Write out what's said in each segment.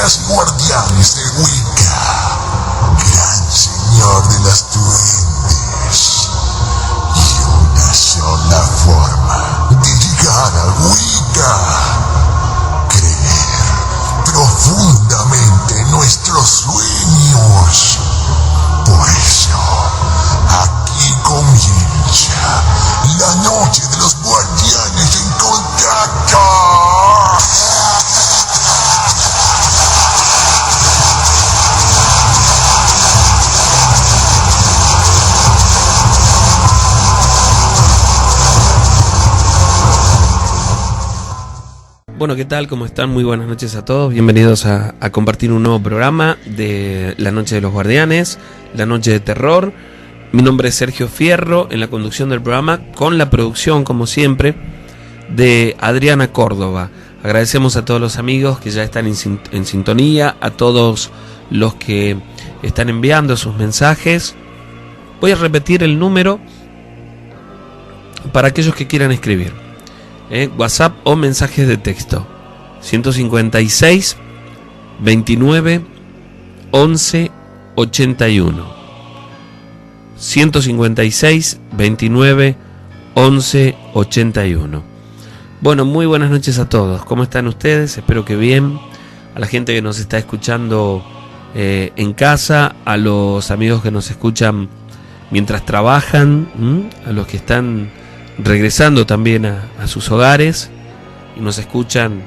las guardianes de Wicca, gran señor de los duendes. Y una sola forma de llegar a Wicca: creer profundamente en nuestros sueños. Por eso, aquí comienza la noche de los guardianes en contacto. Bueno, ¿qué tal? ¿Cómo están? Muy buenas noches a todos. Bienvenidos a compartir un nuevo programa de La Noche de los Guardianes, La Noche de Terror. Mi nombre es Sergio Fierro, en la conducción del programa, con la producción, como siempre, de Adriana Córdoba. Agradecemos a todos los amigos que ya están en sintonía, a todos los que están enviando sus mensajes. Voy a repetir el número para aquellos que quieran escribir. WhatsApp o mensajes de texto 156 29 11 81 156 29 11 81. Bueno, muy buenas noches a todos. ¿Cómo están ustedes? Espero que bien. A la gente que nos está escuchando en casa, a los amigos que nos escuchan mientras trabajan, a los que están regresando también a sus hogares y nos escuchan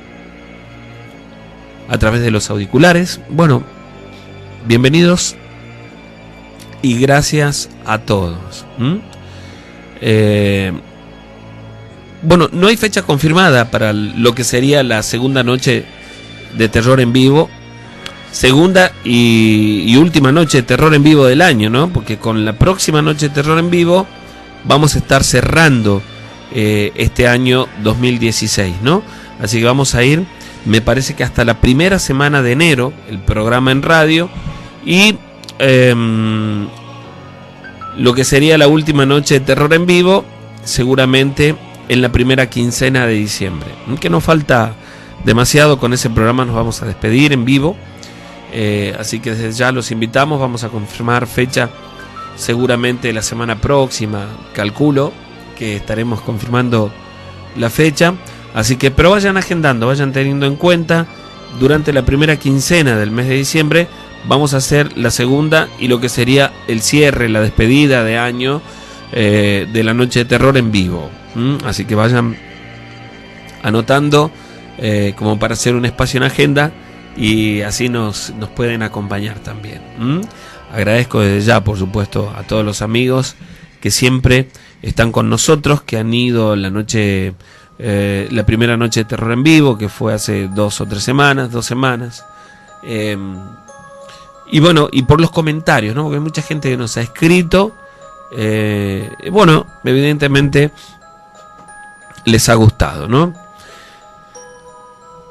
a través de los auriculares. Bueno, bienvenidos y gracias a todos. Bueno, no hay fecha confirmada para lo que sería la segunda noche de terror en vivo, segunda y última noche de terror en vivo del año, ¿no? Porque con la próxima noche de terror en vivo vamos a estar cerrando este año 2016, ¿no? Así que vamos a ir, me parece que hasta la primera semana de enero, el programa en radio, y lo que sería la última noche de terror en vivo, seguramente en la primera quincena de diciembre. Que no falta demasiado, con ese programa nos vamos a despedir en vivo, así que desde ya los invitamos, vamos a confirmar fecha seguramente la semana próxima, calculo que estaremos confirmando la fecha, así que pero vayan agendando, vayan teniendo en cuenta, durante la primera quincena del mes de diciembre vamos a hacer la segunda y lo que sería el cierre, la despedida de año de la noche de terror en vivo, así que vayan anotando como para hacer un espacio en agenda y así nos pueden acompañar también. Agradezco desde ya, por supuesto, a todos los amigos que siempre están con nosotros, que han ido la primera noche de terror en vivo, que fue hace 2 semanas. Y bueno, y por los comentarios, ¿no? Porque hay mucha gente que nos ha escrito. Bueno, evidentemente les ha gustado, ¿no?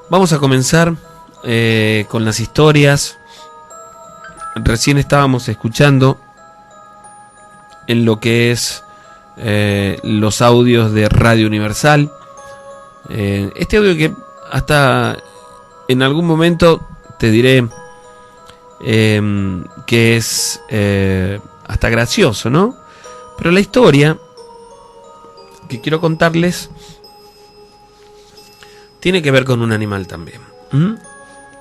Vamos a comenzar con las historias. Recién estábamos escuchando en lo que es los audios de Radio Universal. Este audio que hasta en algún momento te diré que es hasta gracioso, ¿no? Pero la historia que quiero contarles tiene que ver con un animal también.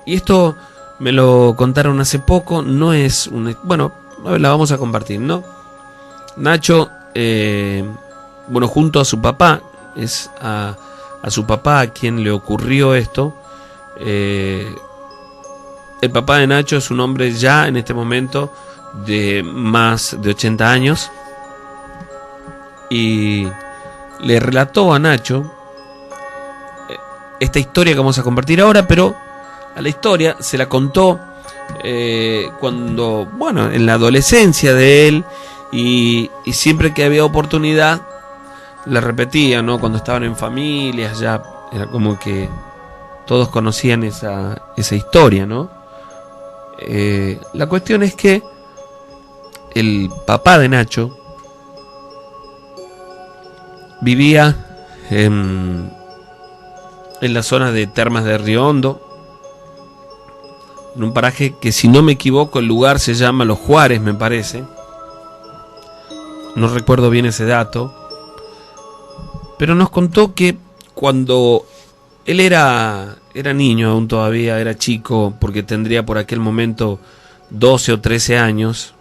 Y esto me lo contaron hace poco, no es bueno, la vamos a compartir, ¿no? Nacho, bueno, junto a su papá, es a su papá a quien le ocurrió esto. El papá de Nacho es un hombre ya en este momento de más de 80 años y le relató a Nacho esta historia que vamos a compartir ahora, pero a la historia se la contó cuando, bueno, en la adolescencia de él, y siempre que había oportunidad la repetía, ¿no? Cuando estaban en familias ya era como que todos conocían esa historia, ¿no? La cuestión es que el papá de Nacho vivía en la zona de Termas de Río Hondo, en un paraje que, si no me equivoco, el lugar se llama Los Juárez, me parece. No recuerdo bien ese dato. Pero nos contó que cuando él era niño, aún todavía era chico, porque tendría por aquel momento 12 o 13 años,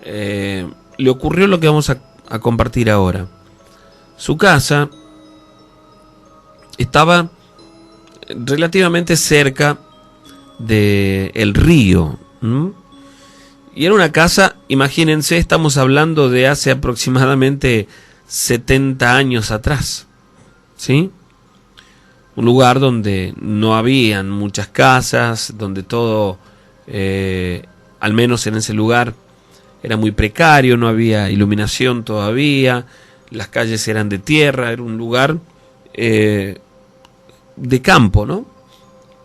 le ocurrió lo que vamos a compartir ahora. Su casa estaba relativamente cerca del río, y era una casa, imagínense, estamos hablando de hace aproximadamente 70 años atrás, ¿sí? Un lugar donde no habían muchas casas, donde todo, al menos en ese lugar, era muy precario, no había iluminación todavía, las calles eran de tierra, era un lugar de campo, ¿no?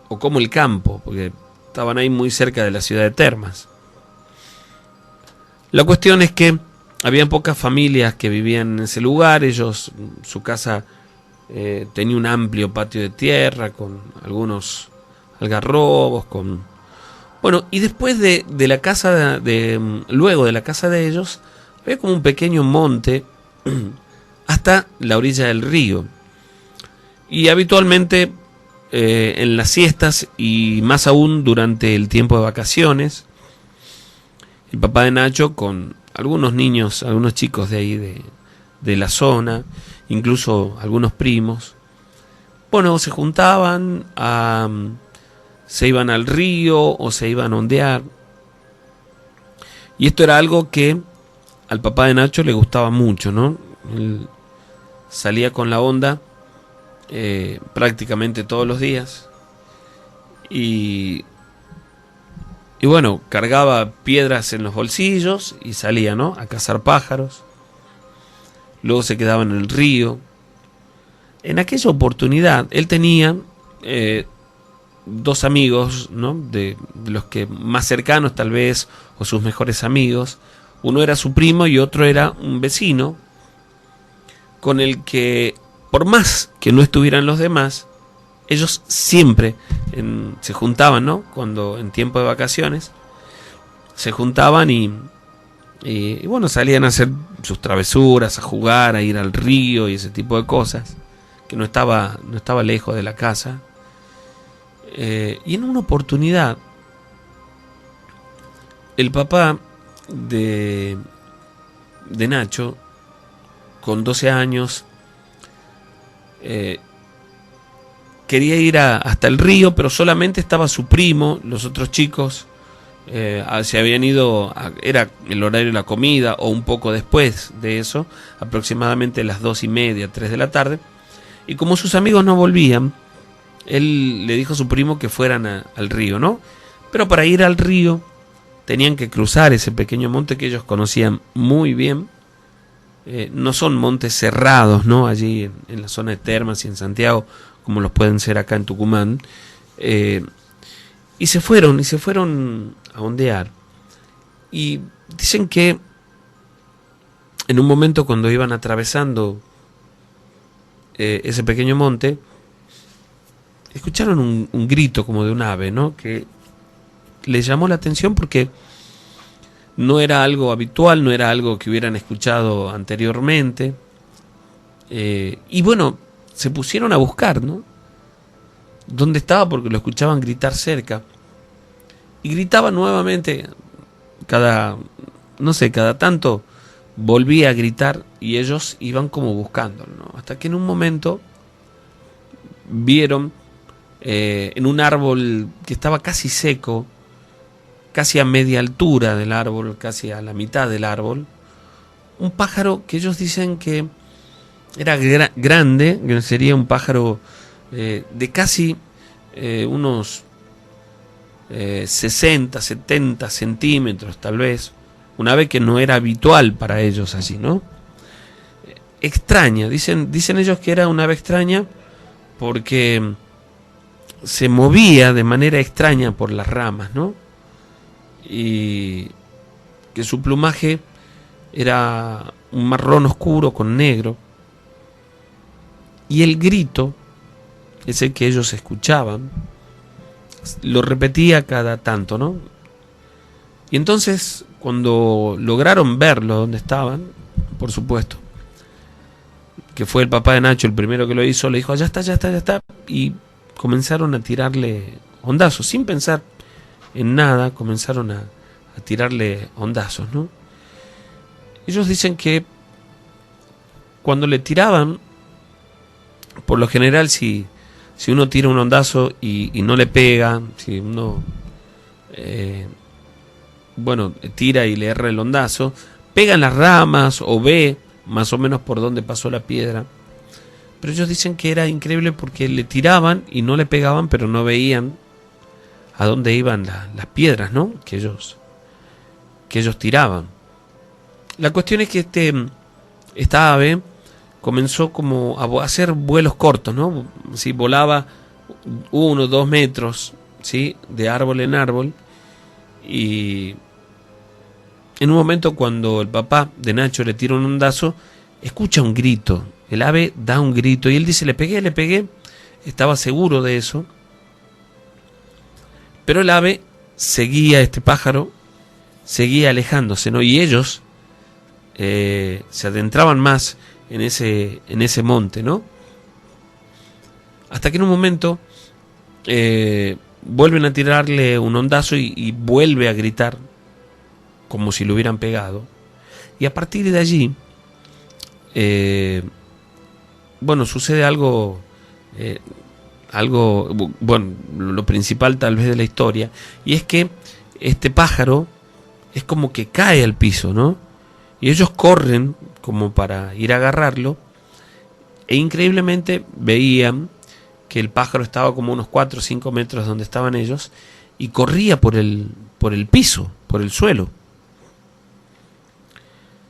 O como el campo, porque estaban ahí muy cerca de la ciudad de Termas. La cuestión es que había pocas familias que vivían en ese lugar. Su casa tenía un amplio patio de tierra con algunos algarrobos, bueno, y después de la casa luego de la casa de ellos había como un pequeño monte hasta la orilla del río. Y habitualmente en las siestas, y más aún durante el tiempo de vacaciones, el papá de Nacho, con algunos niños, algunos chicos de ahí de la zona, incluso algunos primos, bueno, se juntaban, se iban al río o se iban a ondear. Y esto era algo que al papá de Nacho le gustaba mucho, ¿no? Él salía con la onda prácticamente todos los días, y bueno, cargaba piedras en los bolsillos y salía, ¿no?, a cazar pájaros. Luego se quedaba en el río. En aquella oportunidad él tenía dos amigos, ¿no?, de los que más cercanos tal vez, o sus mejores amigos. Uno era su primo y otro era un vecino, con el que, por más que no estuvieran los demás, ellos siempre se juntaban, ¿no? Cuando en tiempo de vacaciones se juntaban y bueno, salían a hacer sus travesuras, a jugar, a ir al río y ese tipo de cosas, que no estaba lejos de la casa. Y en una oportunidad el papá de Nacho, con 12 años, quería ir hasta el río, pero solamente estaba su primo. Los otros chicos se habían ido, era el horario de la comida o un poco después de eso, aproximadamente las 2:30, 3 de la tarde, y como sus amigos no volvían, él le dijo a su primo que fueran al río, ¿no? Pero para ir al río tenían que cruzar ese pequeño monte que ellos conocían muy bien. No son montes cerrados, ¿no?, allí en la zona de Termas y en Santiago, como los pueden ser acá en Tucumán. Y se fueron a ondear. Y dicen que en un momento, cuando iban atravesando ese pequeño monte, escucharon un grito como de un ave, ¿no?, que les llamó la atención porque no era algo habitual, no era algo que hubieran escuchado anteriormente. Y bueno, se pusieron a buscar, ¿no?, dónde estaba, porque lo escuchaban gritar cerca. Y gritaba nuevamente, cada tanto volvía a gritar, y ellos iban como buscándolo, ¿no? Hasta que en un momento vieron en un árbol que estaba casi seco, casi a media altura del árbol, casi a la mitad del árbol, un pájaro que ellos dicen que era grande, que sería un pájaro de casi unos 60, 70 centímetros tal vez, una ave que no era habitual para ellos allí, ¿no? Extraña, dicen ellos que era una ave extraña porque se movía de manera extraña por las ramas, ¿no? Y que su plumaje era un marrón oscuro con negro, y el grito, ese que ellos escuchaban, lo repetía cada tanto, ¿no? Y entonces, cuando lograron verlo donde estaban, por supuesto, que fue el papá de Nacho el primero que lo hizo, le dijo, ya está, ya está, ya está, y comenzaron a tirarle hondazos, sin pensar en nada, comenzaron a tirarle hondazos, ¿no? Ellos dicen que cuando le tiraban, por lo general, si uno tira un hondazo y no le pega, si uno tira y le erra el hondazo, pega en las ramas o ve más o menos por dónde pasó la piedra. Pero ellos dicen que era increíble porque le tiraban y no le pegaban, pero no veían a dónde iban las piedras, ¿no? que ellos tiraban. La cuestión es que esta ave comenzó como a hacer vuelos cortos, ¿no? Sí, volaba 1 o 2 metros, ¿sí? De árbol en árbol. Y en un momento, cuando el papá de Nacho le tira un hondazo, escucha un grito. El ave da un grito y él dice, le pegué. Estaba seguro de eso. Pero el ave seguía, este pájaro seguía alejándose, ¿no? Y ellos se adentraban más en ese monte, ¿no? Hasta que en un momento vuelven a tirarle un hondazo y vuelve a gritar como si lo hubieran pegado. Y a partir de allí, sucede algo, lo principal tal vez de la historia, y es que este pájaro es como que cae al piso, ¿no? Y ellos corren como para ir a agarrarlo, e increíblemente veían que el pájaro estaba como unos 4 o 5 metros donde estaban ellos, y corría por el piso, por el suelo.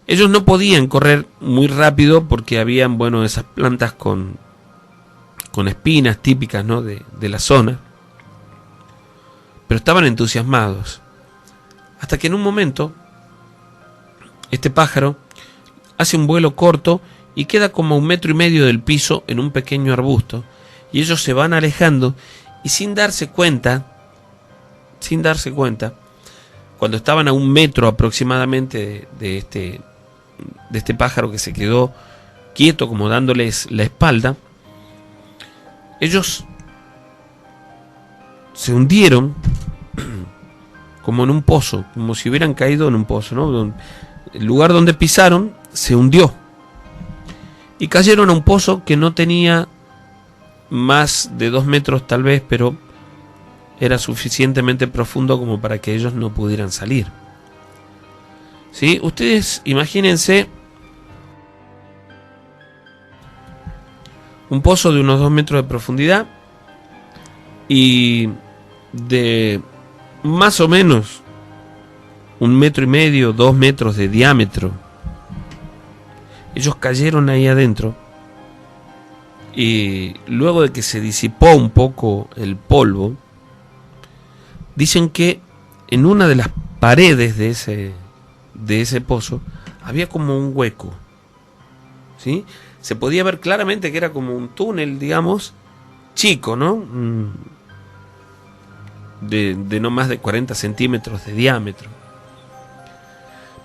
Ellos no podían correr muy rápido porque habían, esas plantas con espinas típicas, ¿no? de la zona, pero estaban entusiasmados. Hasta que en un momento este pájaro hace un vuelo corto y queda como a 1,5 metros del piso en un pequeño arbusto, y ellos se van alejando, y sin darse cuenta, cuando estaban a 1 metro aproximadamente de este pájaro que se quedó quieto, como dándoles la espalda, ellos se hundieron como en un pozo, como si hubieran caído en un pozo, ¿no? El lugar donde pisaron se hundió y cayeron a un pozo que no tenía más de 2 metros tal vez, pero era suficientemente profundo como para que ellos no pudieran salir. ¿Sí? Ustedes imagínense un pozo de unos 2 metros de profundidad y de más o menos 1,5 metros, 2 metros de diámetro. Ellos cayeron ahí adentro, y luego de que se disipó un poco el polvo, dicen que en una de las paredes de ese pozo había como un hueco, ¿sí? Se podía ver claramente que era como un túnel, digamos, chico, ¿no? De no más de 40 centímetros de diámetro.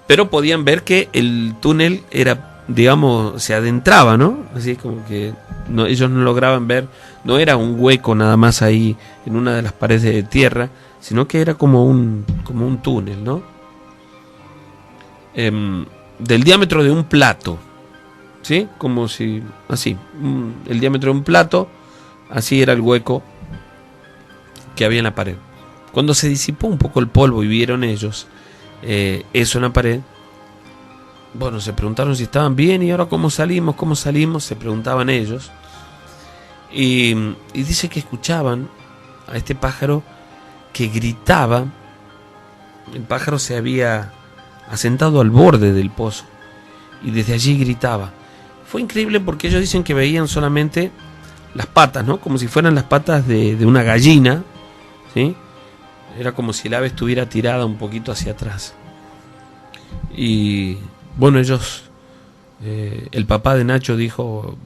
Pero podían ver que el túnel era, digamos, se adentraba, ¿no? Así como que ellos no lograban ver, no era un hueco nada más ahí en una de las paredes de tierra, sino que era como un túnel, ¿no? Del diámetro de un plato, ¿sí? Como si, así, el diámetro de un plato, así era el hueco que había en la pared. Cuando se disipó un poco el polvo y vieron ellos eso en la pared, se preguntaron si estaban bien, y ahora cómo salimos, se preguntaban ellos. Y dice que escuchaban a este pájaro que gritaba. El pájaro se había asentado al borde del pozo y desde allí gritaba. Fue increíble porque ellos dicen que veían solamente las patas, ¿no? Como si fueran las patas de una gallina, ¿sí? Era como si el ave estuviera tirada un poquito hacia atrás. Y ellos, el papá de Nacho dijo,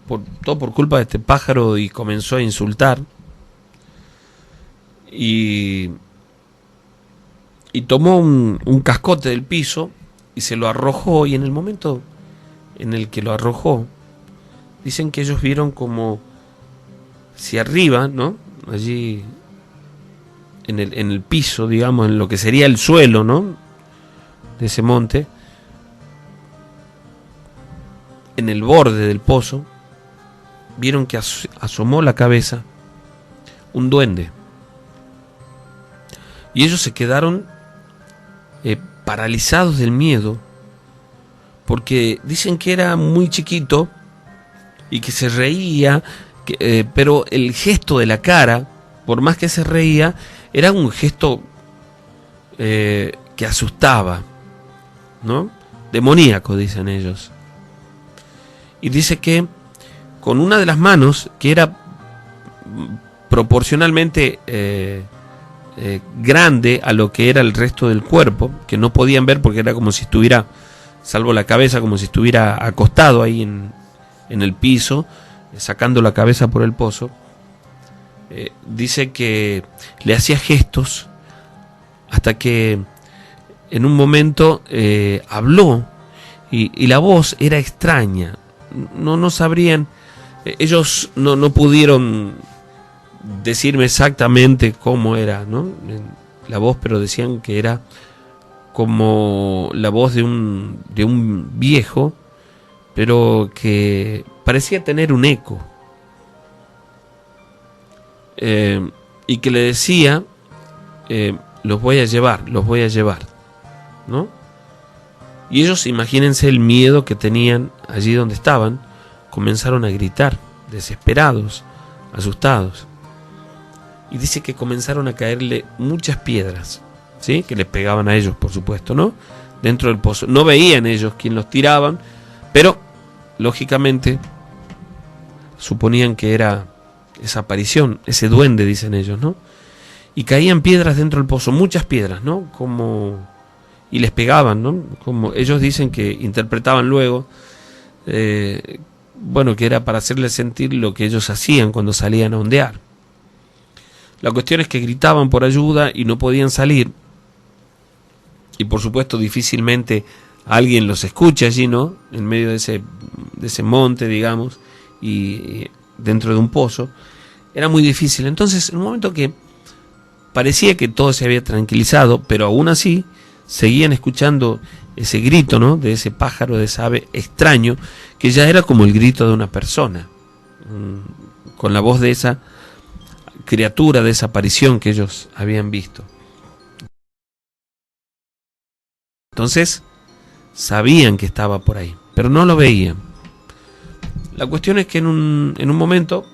todo por culpa de este pájaro, y comenzó a insultar. y tomó un cascote del piso y se lo arrojó, y en el momento en el que lo arrojó, dicen que ellos vieron como si arriba, ¿no? Allí en el piso, digamos, en lo que sería el suelo, ¿no? De ese monte, en el borde del pozo, vieron que asomó la cabeza un duende. Y ellos se quedaron paralizados del miedo, porque dicen que era muy chiquito y que se reía, pero el gesto de la cara, por más que se reía, era un gesto que asustaba, ¿no? Demoníaco, dicen ellos. Y dice que con una de las manos, que era proporcionalmente grande a lo que era el resto del cuerpo, que no podían ver porque era como si estuviera, salvo la cabeza, como si estuviera acostado ahí en el piso, sacando la cabeza por el pozo, dice que le hacía gestos hasta que en un momento habló, y la voz era extraña. No sabrían, ellos no pudieron decirme exactamente cómo era, ¿no? La voz, pero decían que era como la voz de un viejo, pero que parecía tener un eco, y que le decía, los voy a llevar, ¿no? Y ellos, imagínense el miedo que tenían allí donde estaban, comenzaron a gritar, desesperados, asustados. Y dice que comenzaron a caerle muchas piedras, ¿sí? Que les pegaban a ellos, por supuesto, ¿no? Dentro del pozo. No veían ellos quién los tiraban, pero lógicamente suponían que era esa aparición, ese duende, dicen ellos, ¿no? Y caían piedras dentro del pozo, muchas piedras, ¿no? Y les pegaban, ¿no? Como ellos dicen que interpretaban luego, bueno, que era para hacerles sentir lo que ellos hacían cuando salían a ondear. La cuestión es que gritaban por ayuda y no podían salir, y por supuesto difícilmente alguien los escucha allí, ¿no? En medio de ese monte, digamos, y dentro de un pozo. Era muy difícil. Entonces, en un momento que parecía que todo se había tranquilizado, pero aún así seguían escuchando ese grito, ¿no? De ese pájaro, de esa ave extraño, que ya era como el grito de una persona, con la voz de esa criatura, de esa aparición que ellos habían visto. Entonces sabían que estaba por ahí, pero no lo veían. La cuestión es que en un momento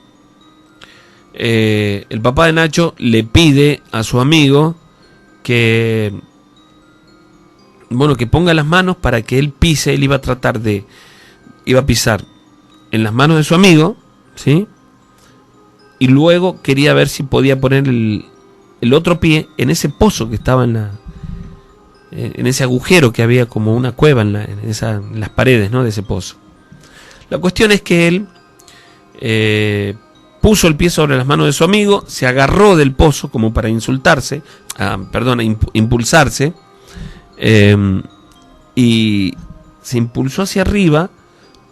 el papá de Nacho le pide a su amigo que ponga las manos para que él pise. Él iba a pisar en las manos de su amigo, ¿sí? Y luego quería ver si podía poner el otro pie en ese pozo que estaba en ese agujero que había como una cueva en las paredes, ¿no? De ese pozo. La cuestión es que él puso el pie sobre las manos de su amigo, se agarró del pozo como para impulsarse, y se impulsó hacia arriba,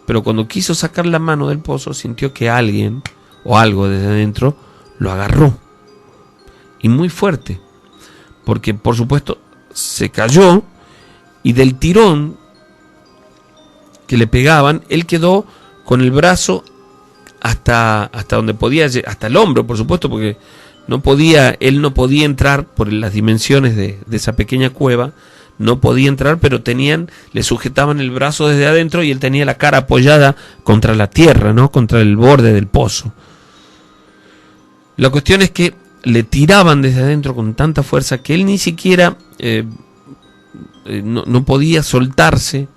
pero cuando quiso sacar la mano del pozo sintió que alguien o algo desde adentro lo agarró, y muy fuerte, porque por supuesto se cayó, y del tirón que le pegaban, él quedó con el brazo hasta donde podía, hasta el hombro, por supuesto, porque él no podía entrar por las dimensiones de esa pequeña cueva, no podía entrar, pero le sujetaban el brazo desde adentro y él tenía la cara apoyada contra la tierra, ¿no? Contra el borde del pozo. La cuestión es que le tiraban desde adentro con tanta fuerza que él ni siquiera no podía soltarse,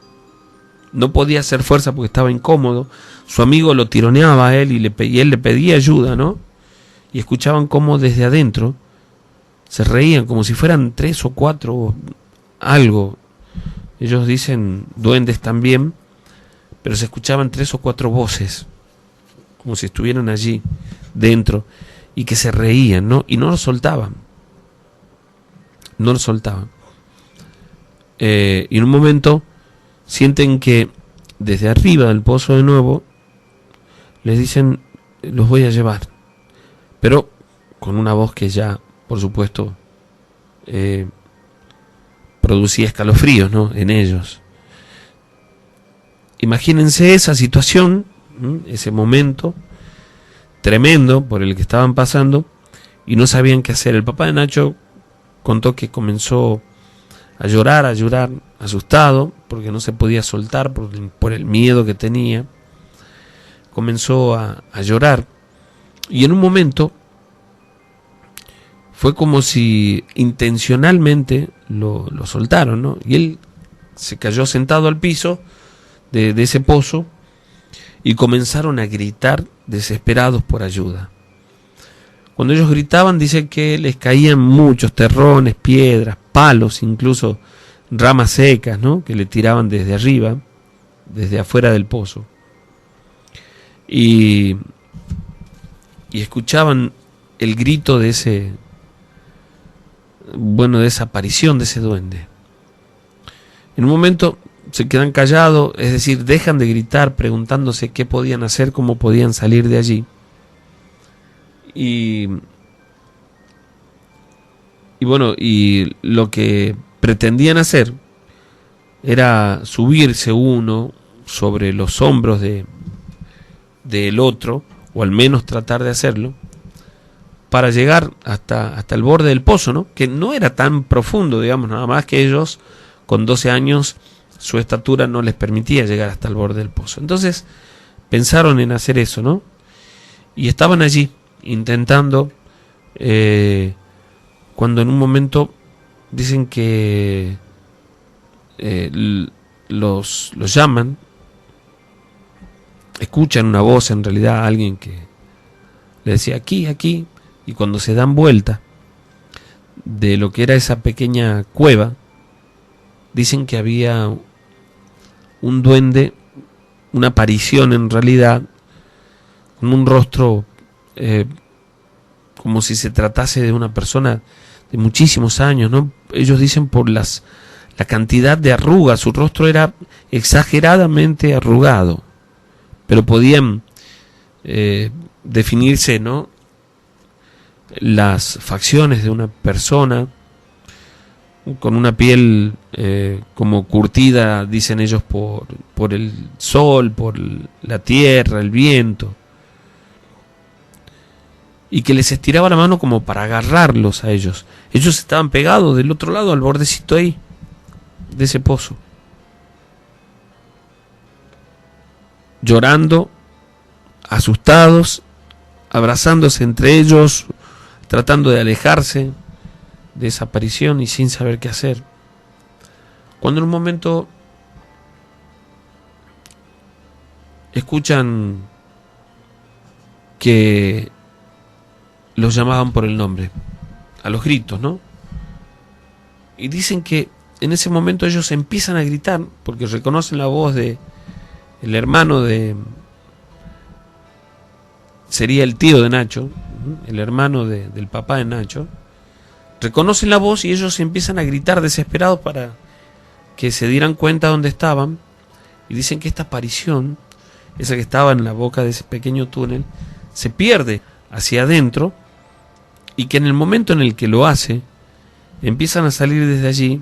no podía hacer fuerza porque estaba incómodo. Su amigo lo tironeaba a él y él le pedía ayuda, ¿no? Y escuchaban cómo desde adentro se reían como si fueran 3 o 4 algo. Ellos dicen duendes también, pero se escuchaban 3 o 4 voces como si estuvieran allí dentro, y que se reían, ¿no? Y no lo soltaban. No lo soltaban. Y en un momento sienten que desde arriba del pozo de nuevo les dicen: los voy a llevar. Pero con una voz que ya, por supuesto, producía escalofríos, ¿no?, en ellos. Imagínense esa situación, ese momento tremendo por el que estaban pasando y no sabían qué hacer. El papá de Nacho contó que comenzó a llorar, asustado, porque no se podía soltar por el miedo que tenía. Comenzó a llorar, y en un momento fue como si intencionalmente lo soltaron, ¿no? Y él se cayó sentado al piso de ese pozo y comenzaron a gritar desesperados por ayuda. Cuando ellos gritaban, dicen que les caían muchos terrones, piedras, palos, incluso ramas secas, ¿no?, que le tiraban desde arriba, desde afuera del pozo. Y escuchaban el grito de ese, de esa aparición, de ese duende. En un momento se quedan callados, es decir, dejan de gritar, preguntándose qué podían hacer, cómo podían salir de allí. Y lo que pretendían hacer era subirse uno sobre los hombros del otro, o al menos tratar de hacerlo, para llegar hasta el borde del pozo, ¿no?, que no era tan profundo, digamos, nada más que ellos, con 12 años, su estatura no les permitía llegar hasta el borde del pozo. Entonces pensaron en hacer eso, ¿no? Y estaban allí intentando, cuando en un momento dicen que los llaman, escuchan una voz, en realidad alguien que le decía aquí, aquí, y cuando se dan vuelta de lo que era esa pequeña cueva, dicen que había un duende, una aparición en realidad, con un rostro como si se tratase de una persona de muchísimos años, ¿no? Ellos dicen por la cantidad de arrugas, su rostro era exageradamente arrugado, pero podían definirse, ¿no?, las facciones de una persona con una piel como curtida, dicen ellos, por el sol, por la tierra, el viento, y que les estiraba la mano como para agarrarlos a ellos. Ellos estaban pegados del otro lado, al bordecito ahí de ese pozo, llorando, asustados, abrazándose entre ellos, tratando de alejarse de esa aparición y sin saber qué hacer. Cuando en un momento escuchan que los llamaban por el nombre, a los gritos, ¿no? Y dicen que en ese momento ellos empiezan a gritar porque reconocen la voz de el hermano sería el tío de Nacho, el hermano del papá de Nacho. Reconocen la voz y ellos empiezan a gritar desesperados para que se dieran cuenta dónde estaban, y dicen que esta aparición, esa que estaba en la boca de ese pequeño túnel, se pierde hacia adentro, y que en el momento en el que lo hace, empiezan a salir desde allí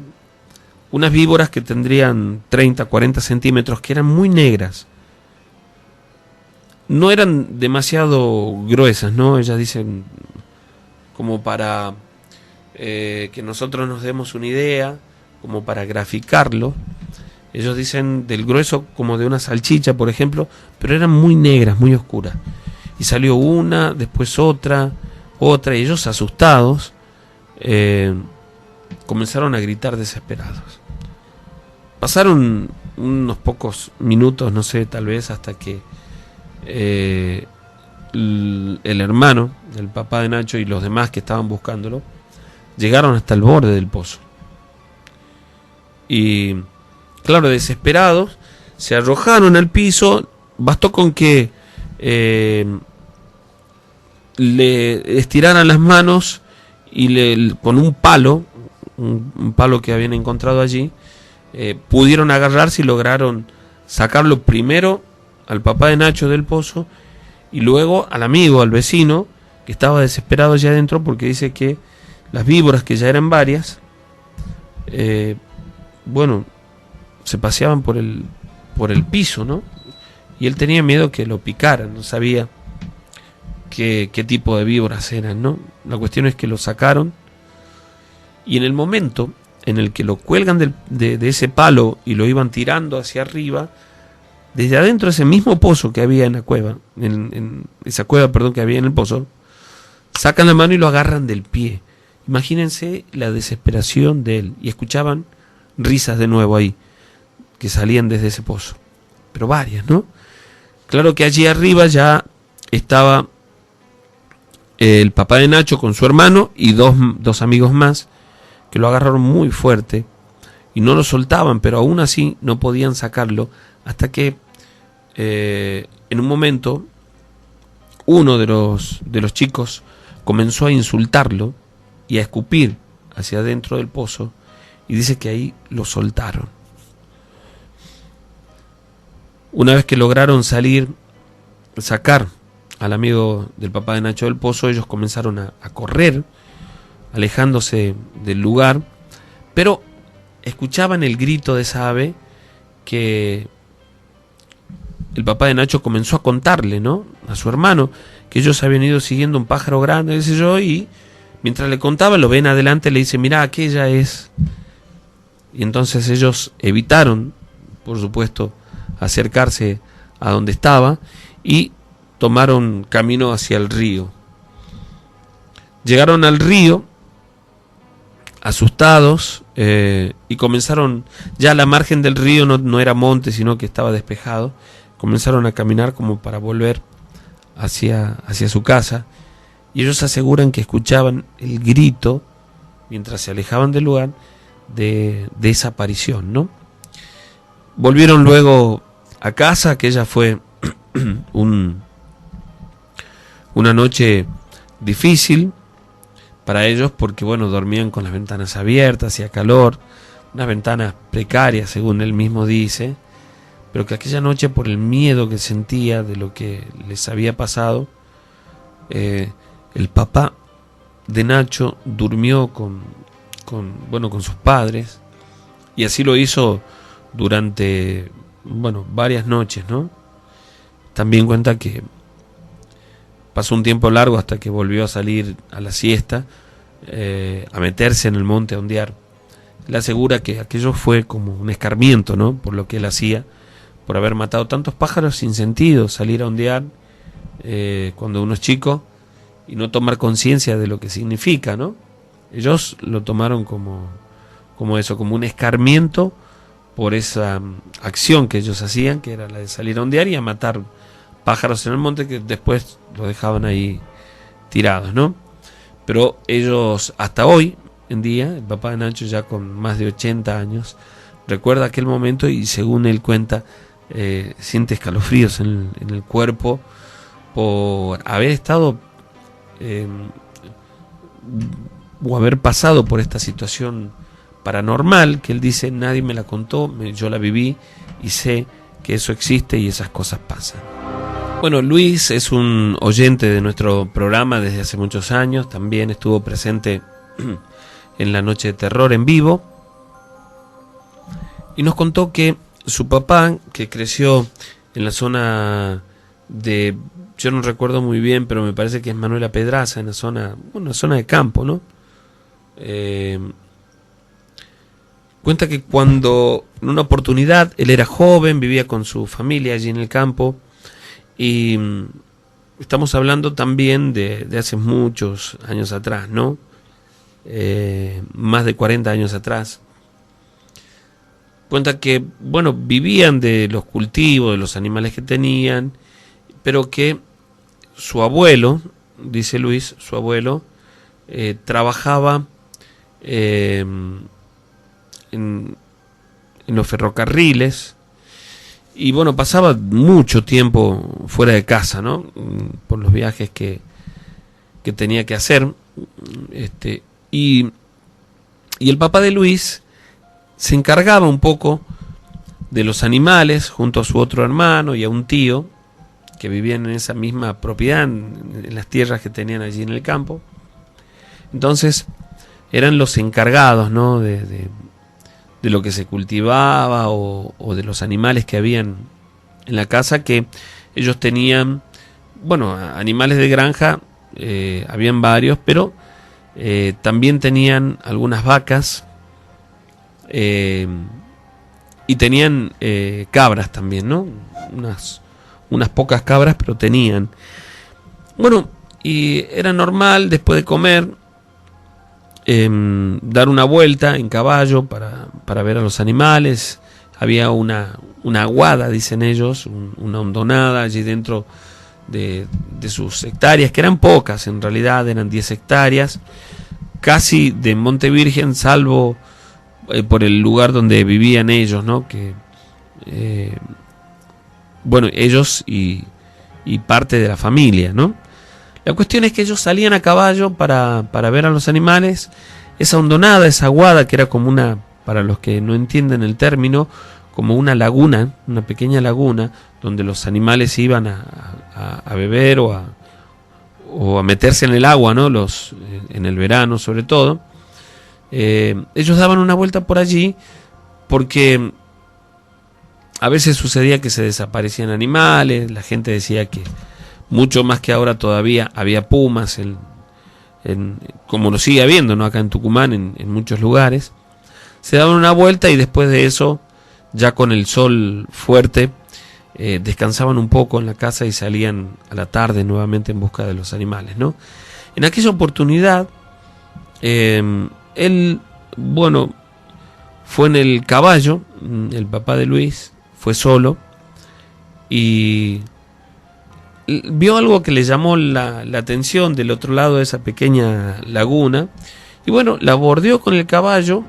unas víboras que tendrían 30, 40 centímetros, que eran muy negras. No eran demasiado gruesas, ¿no? Ellas dicen, como para que nosotros nos demos una idea, como para graficarlo. Ellos dicen del grueso como de una salchicha, por ejemplo, pero eran muy negras, muy oscuras. Y salió una, después otra, y ellos, asustados, comenzaron a gritar desesperados. Pasaron unos pocos minutos, no sé, tal vez, hasta que el hermano, el papá de Nacho, y los demás que estaban buscándolo, llegaron hasta el borde del pozo. Y claro, desesperados, se arrojaron al piso. Bastó con que le estiraran las manos y con un palo, un palo que habían encontrado allí, pudieron agarrarse y lograron sacarlo primero al papá de Nacho del pozo y luego al amigo, al vecino, que estaba desesperado allá adentro porque dice que las víboras, que ya eran varias, se paseaban por el piso, ¿no? Y él tenía miedo que lo picaran, no sabía qué tipo de víboras eran, ¿no? La cuestión es que lo sacaron y en el momento en el que lo cuelgan de ese palo y lo iban tirando hacia arriba, desde adentro de ese mismo pozo que había en la cueva, en esa cueva, perdón, que había en el pozo, sacan la mano y lo agarran del pie. Imagínense la desesperación de él. Y escuchaban risas de nuevo ahí, que salían desde ese pozo. Pero varias, ¿no? Claro que allí arriba ya estaba el papá de Nacho con su hermano y dos amigos más, que lo agarraron muy fuerte y no lo soltaban, pero aún así no podían sacarlo, hasta que en un momento uno de los chicos comenzó a insultarlo y a escupir hacia adentro del pozo, y dice que ahí lo soltaron. Una vez que lograron sacar al amigo del papá de Nacho del pozo, ellos comenzaron a correr, alejándose del lugar, pero escuchaban el grito de esa ave que el papá de Nacho comenzó a contarle, ¿no?, a su hermano, que ellos habían ido siguiendo un pájaro grande, qué sé yo, y mientras le contaba, lo ven adelante, le dice, mirá, aquella es. Y entonces ellos evitaron, por supuesto, acercarse a donde estaba y tomaron camino hacia el río. Llegaron al río asustados y comenzaron, ya a la margen del río no era monte, sino que estaba despejado, comenzaron a caminar como para volver hacia su casa, y ellos aseguran que escuchaban el grito mientras se alejaban del lugar de esa aparición, ¿no? Volvieron luego a casa. Aquella fue una noche difícil para ellos porque, dormían con las ventanas abiertas, hacía calor, unas ventanas precarias, según él mismo dice, pero que aquella noche, por el miedo que sentía de lo que les había pasado, el papá de Nacho durmió con sus padres, y así lo hizo durante varias noches, ¿no? También cuenta que pasó un tiempo largo hasta que volvió a salir a la siesta, a meterse en el monte a ondear. Él asegura que aquello fue como un escarmiento, ¿no?, por lo que él hacía, por haber matado tantos pájaros sin sentido, salir a ondear cuando uno es chico y no tomar conciencia de lo que significa, ¿no? Ellos lo tomaron como eso, como un escarmiento por esa acción que ellos hacían, que era la de salir a ondear y a matar pájaros en el monte, que después los dejaban ahí tirados, ¿no? Pero ellos, hasta hoy en día, el papá de Nacho, ya con más de 80 años, recuerda aquel momento y, según él cuenta, siente escalofríos en el cuerpo por haber estado o haber pasado por esta situación paranormal, que él dice, nadie me la contó, yo la viví y sé que eso existe y esas cosas pasan. Bueno, Luis es un oyente de nuestro programa desde hace muchos años, también estuvo presente en la Noche de Terror en vivo, y nos contó que su papá, que creció en la zona de, yo no recuerdo muy bien, pero me parece que es Manuela Pedraza, en la zona, una zona de campo, ¿no? Cuenta que cuando, en una oportunidad, él era joven, vivía con su familia allí en el campo, y estamos hablando también de hace muchos años atrás, ¿no? Más de 40 años atrás. Cuenta que, vivían de los cultivos, de los animales que tenían, pero que su abuelo, dice Luis, su abuelo, trabajaba en los ferrocarriles y pasaba mucho tiempo fuera de casa, ¿no?, por los viajes que que tenía que hacer. Y el papá de Luis se encargaba un poco de los animales junto a su otro hermano y a un tío que vivían en esa misma propiedad, en las tierras que tenían allí en el campo. Entonces eran los encargados, ¿no?, de lo que se cultivaba o de los animales que habían en la casa, que ellos tenían, bueno, animales de granja, habían varios, pero también tenían algunas vacas y tenían cabras también, ¿no? Unas pocas cabras, pero tenían. Bueno, y era normal después de comer dar una vuelta en caballo para ver a los animales. Había una aguada, dicen ellos, una hondonada allí dentro de sus hectáreas, que eran pocas, en realidad eran 10 hectáreas, casi de Monte Virgen, salvo por el lugar donde vivían ellos, ¿no? Que bueno, ellos y parte de la familia, ¿no? La cuestión es que ellos salían a caballo para ver a los animales. Esa hondonada, esa aguada, que era como una, para los que no entienden el término, como una laguna, una pequeña laguna, donde los animales iban a beber o a meterse en el agua, ¿no? En el verano sobre todo. Ellos daban una vuelta por allí porque a veces sucedía que se desaparecían animales. La gente decía que mucho más que ahora todavía había pumas, como lo sigue habiendo, ¿no?, acá en Tucumán, en muchos lugares. Se daban una vuelta y después de eso, ya con el sol fuerte, descansaban un poco en la casa y salían a la tarde nuevamente en busca de los animales, ¿no? En aquella oportunidad, él, bueno, fue en el caballo, el papá de Luis fue solo y vio algo que le llamó la atención del otro lado de esa pequeña laguna, y bueno, la bordeó con el caballo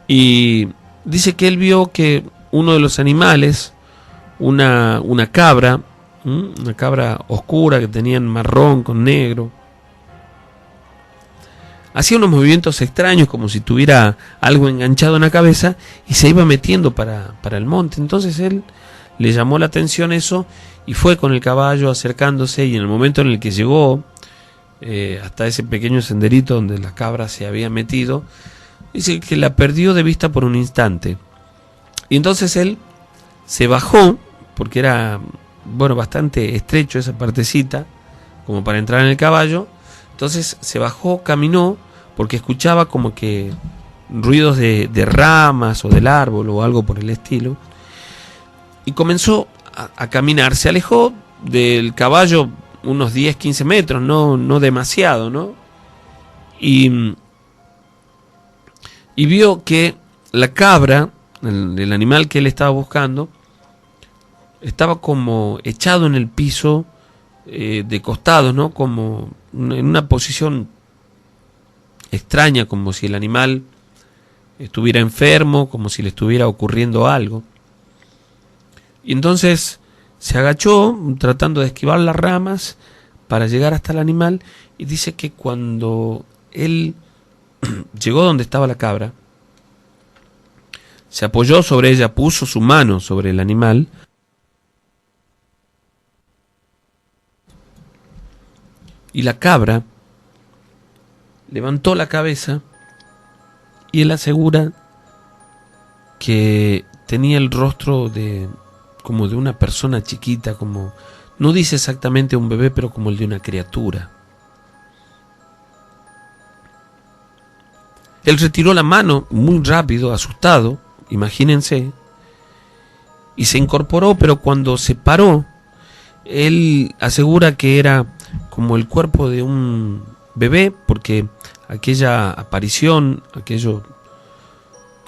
y dice que él vio que uno de los animales, una cabra, una cabra oscura que tenían marrón con negro, hacía unos movimientos extraños como si tuviera algo enganchado en la cabeza y se iba metiendo para el monte. Entonces él le llamó la atención eso y fue con el caballo acercándose, y en el momento en el que llegó hasta ese pequeño senderito donde la cabra se había metido, dice que la perdió de vista por un instante. Y entonces él se bajó, porque era, bueno, bastante estrecho esa partecita como para entrar en el caballo. Entonces se bajó, caminó, porque escuchaba como que ruidos de ramas o del árbol o algo por el estilo, y comenzó a caminar. Se alejó del caballo unos 10-15 metros, no demasiado, ¿no? Y vio que la cabra, el animal que él estaba buscando, estaba como echado en el piso, de costados, ¿no? Como en una posición extraña, como si el animal estuviera enfermo, como si le estuviera ocurriendo algo. Y entonces se agachó tratando de esquivar las ramas para llegar hasta el animal, y dice que cuando él llegó donde estaba la cabra, se apoyó sobre ella, puso su mano sobre el animal, y la cabra levantó la cabeza, y él asegura que tenía el rostro como de una persona chiquita, como, no dice exactamente un bebé, pero como el de una criatura. Él retiró la mano muy rápido, asustado, imagínense, y se incorporó, pero cuando se paró, él asegura que era como el cuerpo de un bebé, porque aquella aparición, aquello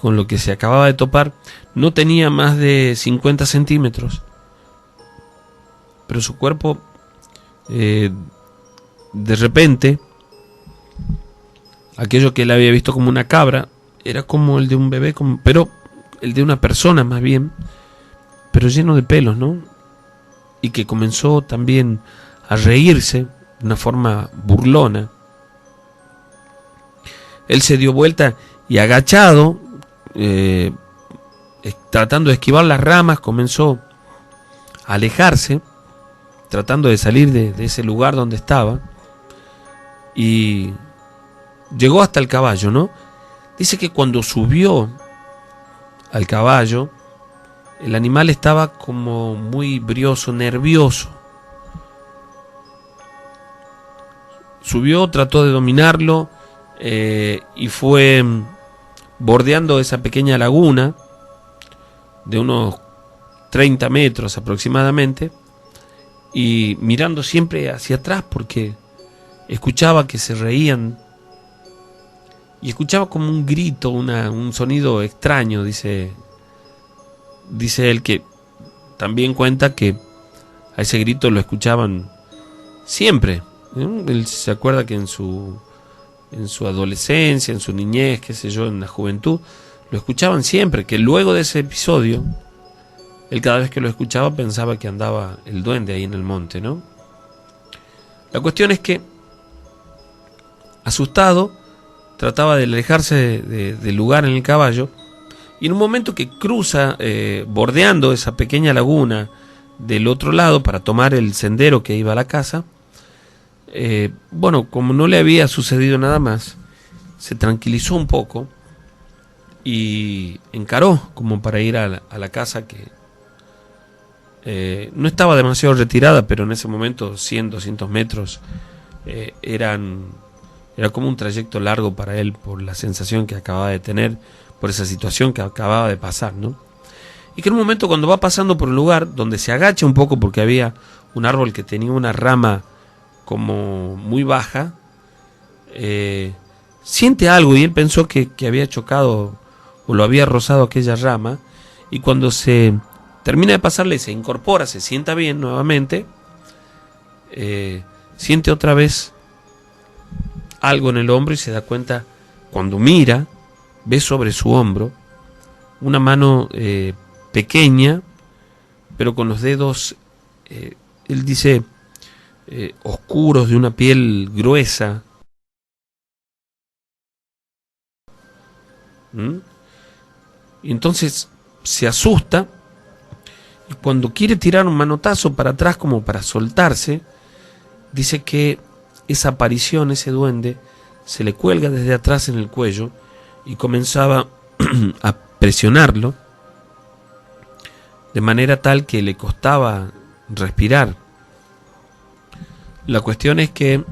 con lo que se acababa de topar, no tenía más de 50 centímetros, pero su cuerpo, de repente, aquello que él había visto como una cabra, era como el de un bebé, pero el de una persona más bien, pero lleno de pelos, ¿no? Y que comenzó también a reírse de una forma burlona. Él se dio vuelta y agachado, tratando de esquivar las ramas, comenzó a alejarse, tratando de salir de ese lugar donde estaba, y llegó hasta el caballo, ¿no? Dice que cuando subió al caballo, el animal estaba como muy brioso, nervioso. Subió, trató de dominarlo, y fue bordeando esa pequeña laguna de unos 30 metros aproximadamente, y mirando siempre hacia atrás porque escuchaba que se reían y escuchaba como un grito, un sonido extraño. Dice él, que también cuenta que a ese grito lo escuchaban siempre, ¿no? Él se acuerda que en su adolescencia, en su niñez, qué sé yo, en la juventud, lo escuchaban siempre, que luego de ese episodio, él cada vez que lo escuchaba pensaba que andaba el duende ahí en el monte, ¿no? La cuestión es que, asustado, trataba de alejarse del lugar en el caballo, y en un momento que cruza, bordeando esa pequeña laguna del otro lado para tomar el sendero que iba a la casa, bueno, como no le había sucedido nada más, se tranquilizó un poco y encaró como para ir a la casa, que no estaba demasiado retirada, pero en ese momento 100, 200 metros era como un trayecto largo para él, por la sensación que acababa de tener, por esa situación que acababa de pasar, ¿no? Y que en un momento, cuando va pasando por un lugar donde se agacha un poco porque había un árbol que tenía una rama como muy baja, siente algo, y él pensó que había chocado o lo había rozado aquella rama, y cuando se termina de pasarle, se incorpora, se sienta bien nuevamente, siente otra vez algo en el hombro y se da cuenta, cuando mira, ve sobre su hombro una mano pequeña, pero con los dedos, él dice, oscuros, de una piel gruesa. Y entonces se asusta, y cuando quiere tirar un manotazo para atrás como para soltarse, dice que esa aparición, ese duende, se le cuelga desde atrás en el cuello y comenzaba a presionarlo de manera tal que le costaba respirar. La cuestión es que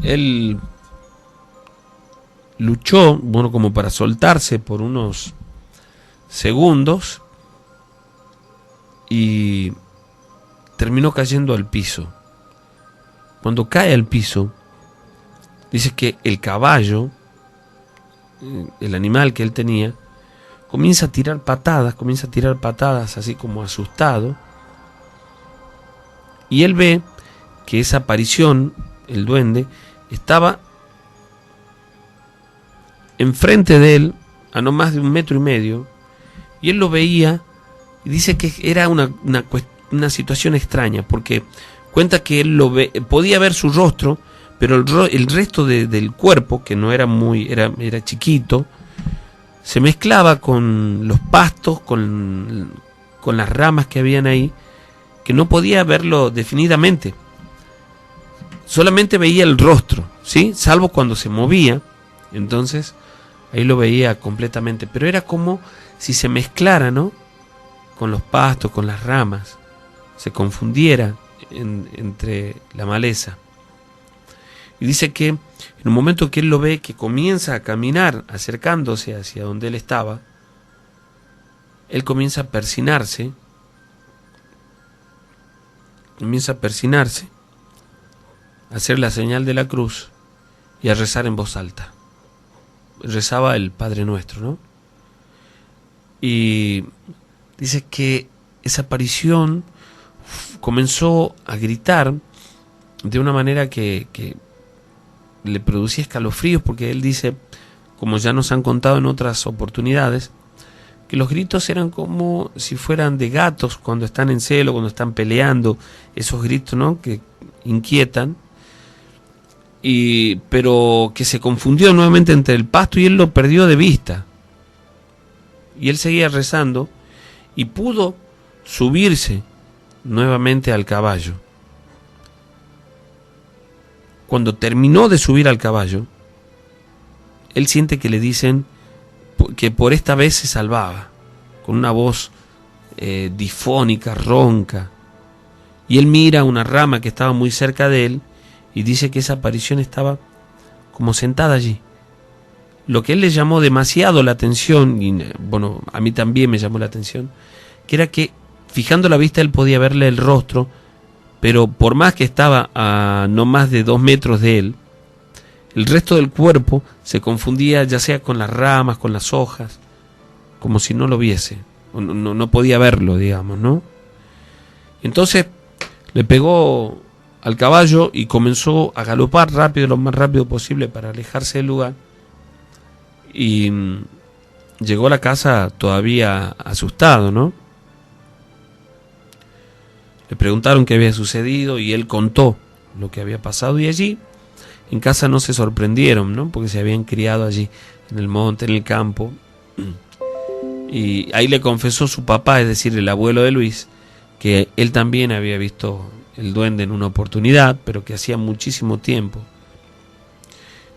él luchó, bueno, como para soltarse por unos segundos, y terminó cayendo al piso. Cuando cae al piso, dice que el caballo, el animal que él tenía, comienza a tirar patadas así como asustado, y él ve que esa aparición, el duende, estaba enfrente de él, a no más de 1,5 metros, y él lo veía, y dice que era una situación extraña, porque cuenta que él podía ver su rostro, pero el resto del cuerpo, que no era era chiquito, se mezclaba con los pastos, con las ramas que habían ahí, que no podía verlo definidamente. Solamente veía el rostro, ¿sí? Salvo cuando se movía, entonces ahí lo veía completamente, pero era como si se mezclara, ¿no?, con los pastos, con las ramas, se confundiera entre la maleza. Y dice que en un momento que él lo ve, que comienza a caminar acercándose hacia donde él estaba, él comienza a persinarse, a hacer la señal de la cruz y a rezar en voz alta. Rezaba el Padre Nuestro, ¿no? Y dice que esa aparición comenzó a gritar de una manera que le producía escalofríos, porque él dice, como ya nos han contado en otras oportunidades, que los gritos eran como si fueran de gatos cuando están en celo, cuando están peleando, esos gritos, ¿no?, que inquietan. pero que se confundió nuevamente entre el pasto y él lo perdió de vista. Y él seguía rezando y pudo subirse nuevamente al caballo. Cuando terminó de subir al caballo, él siente que le dicen que por esta vez se salvaba, con una voz difónica, ronca. Y él mira una rama que estaba muy cerca de él y dice que esa aparición estaba como sentada allí. Lo que él le llamó demasiado la atención, y bueno, a mí también me llamó la atención, que era que fijando la vista él podía verle el rostro, pero por más que estaba a no más de 2 metros de él, el resto del cuerpo se confundía ya sea con las ramas, con las hojas, como si no lo viese, no podía verlo, digamos, ¿no? Entonces le pegó al caballo y comenzó a galopar rápido, lo más rápido posible para alejarse del lugar, y llegó a la casa todavía asustado, ¿no? Le preguntaron qué había sucedido y él contó lo que había pasado, y allí en casa no se sorprendieron, ¿no? Porque se habían criado allí en el monte, en el campo, y ahí le confesó su papá, es decir, el abuelo de Luis, que él también había visto el duende en una oportunidad, pero que hacía muchísimo tiempo.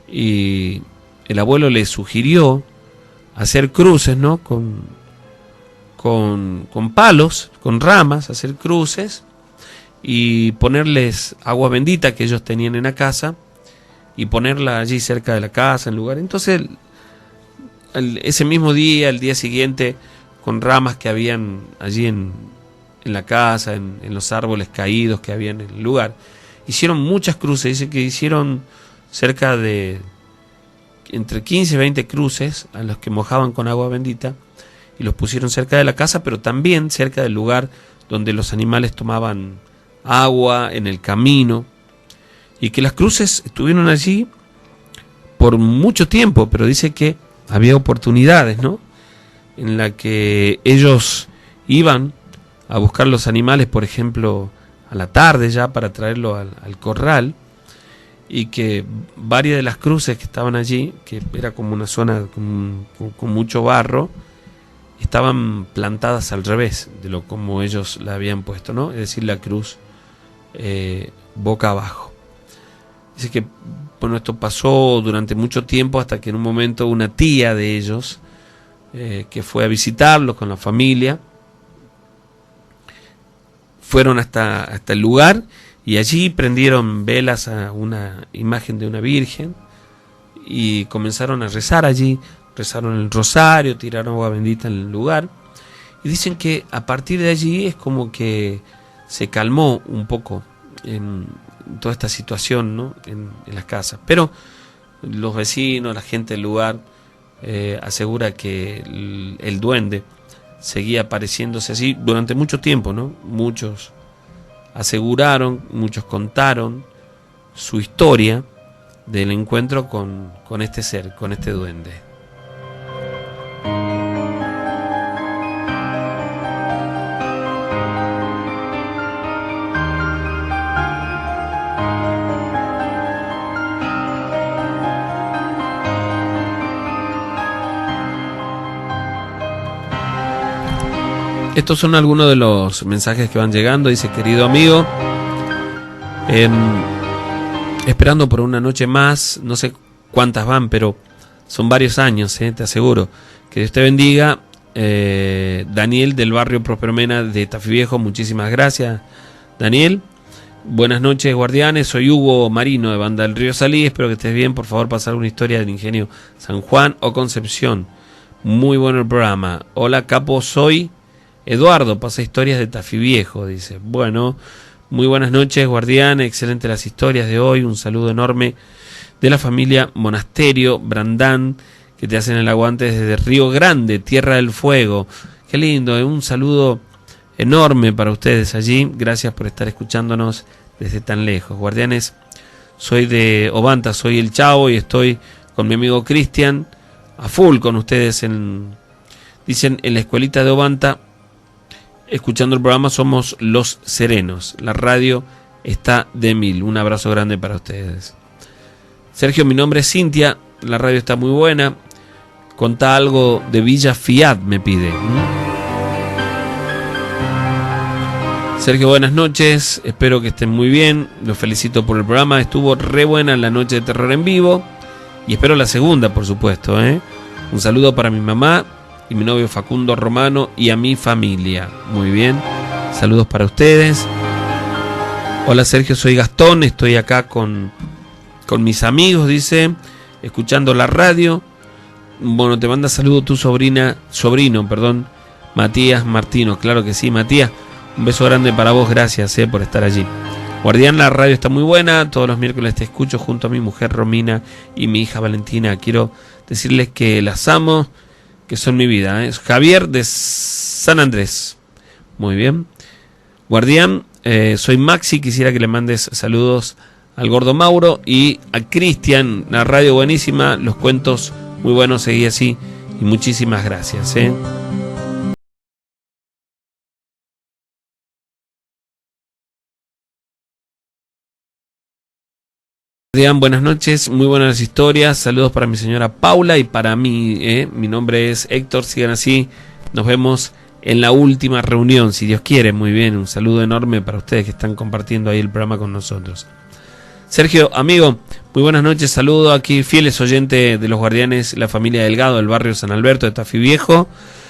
Y el abuelo le sugirió hacer cruces, ¿no? Con palos, con ramas, hacer cruces y ponerles agua bendita que ellos tenían en la casa y ponerla allí cerca de la casa, en lugar. Entonces, ese mismo día, el día siguiente, con ramas que habían allí en la casa, en los árboles caídos que había en el lugar, hicieron muchas cruces. Dice que hicieron cerca de entre 15 y 20 cruces a los que mojaban con agua bendita y los pusieron cerca de la casa, pero también cerca del lugar donde los animales tomaban agua, en el camino, y que las cruces estuvieron allí por mucho tiempo, pero dice que había oportunidades, ¿no?, en la que ellos iban a buscar los animales, por ejemplo, a la tarde ya para traerlo al corral, y que varias de las cruces que estaban allí, que era como una zona con mucho barro, estaban plantadas al revés de lo como ellos la habían puesto, ¿no? Es decir, la cruz boca abajo. Dice que, bueno, esto pasó durante mucho tiempo hasta que en un momento una tía de ellos, que fue a visitarlos con la familia, fueron hasta el lugar y allí prendieron velas a una imagen de una virgen y comenzaron a rezar allí. Rezaron el rosario, tiraron agua bendita en el lugar, y dicen que a partir de allí es como que se calmó un poco en toda esta situación, ¿no?, en las casas. Pero los vecinos, la gente del lugar, asegura que el duende seguía apareciéndose así durante mucho tiempo, ¿no? Muchos aseguraron, muchos contaron su historia del encuentro con este ser, con este duende. Estos son algunos de los mensajes que van llegando. Dice: querido amigo, esperando por una noche más, no sé cuántas van, pero son varios años, te aseguro. Que Dios te bendiga. Daniel del barrio Próspero Mena de Tafí Viejo, muchísimas gracias, Daniel. Buenas noches, guardianes, soy Hugo Marino de Banda del Río Salí, espero que estés bien. Por favor, pasar una historia del ingenio San Juan o Concepción. Muy bueno el programa. Hola, capo, soy Eduardo, pasa historias de Tafí Viejo, dice. Bueno, muy buenas noches, guardián, excelente las historias de hoy. Un saludo enorme de la familia Monasterio Brandán, que te hacen el aguante desde Río Grande, Tierra del Fuego. Qué lindo, un saludo enorme para ustedes allí. Gracias por estar escuchándonos desde tan lejos. Guardianes, soy de Obanta, soy el Chavo y estoy con mi amigo Cristian a full con ustedes dicen en la escuelita de Obanta, escuchando el programa. Somos Los Serenos, la radio está de 1000. Un abrazo grande para ustedes. Sergio, mi nombre es Cintia, la radio está muy buena. Contá algo de Villa Fiat, me pide. Sergio, buenas noches, espero que estén muy bien, los felicito por el programa, estuvo re buena la noche de terror en vivo y espero la segunda, por supuesto. Un saludo para mi mamá y mi novio Facundo Romano y a mi familia. Muy bien, saludos para ustedes. Hola Sergio, soy Gastón, estoy acá con mis amigos, dice, escuchando la radio. Bueno, te manda saludo tu sobrino, Matías Martino. Claro que sí, Matías. Un beso grande para vos, gracias por estar allí. Guardián, la radio está muy buena. Todos los miércoles te escucho junto a mi mujer Romina y mi hija Valentina. Quiero decirles que las amo, que son mi vida. Es Javier de San Andrés. Muy bien. Guardián, soy Maxi. Quisiera que le mandes saludos al Gordo Mauro y a Cristian. La radio buenísima, los cuentos muy buenos. Seguí así y muchísimas gracias. Buenas noches, muy buenas las historias, saludos para mi señora Paula y para mí, mi nombre es Héctor, sigan así, nos vemos en la última reunión, si Dios quiere. Muy bien, un saludo enorme para ustedes que están compartiendo ahí el programa con nosotros. Sergio, amigo, muy buenas noches, saludo aquí, fieles oyentes de los Guardianes, la familia Delgado del barrio San Alberto de Tafí Viejo,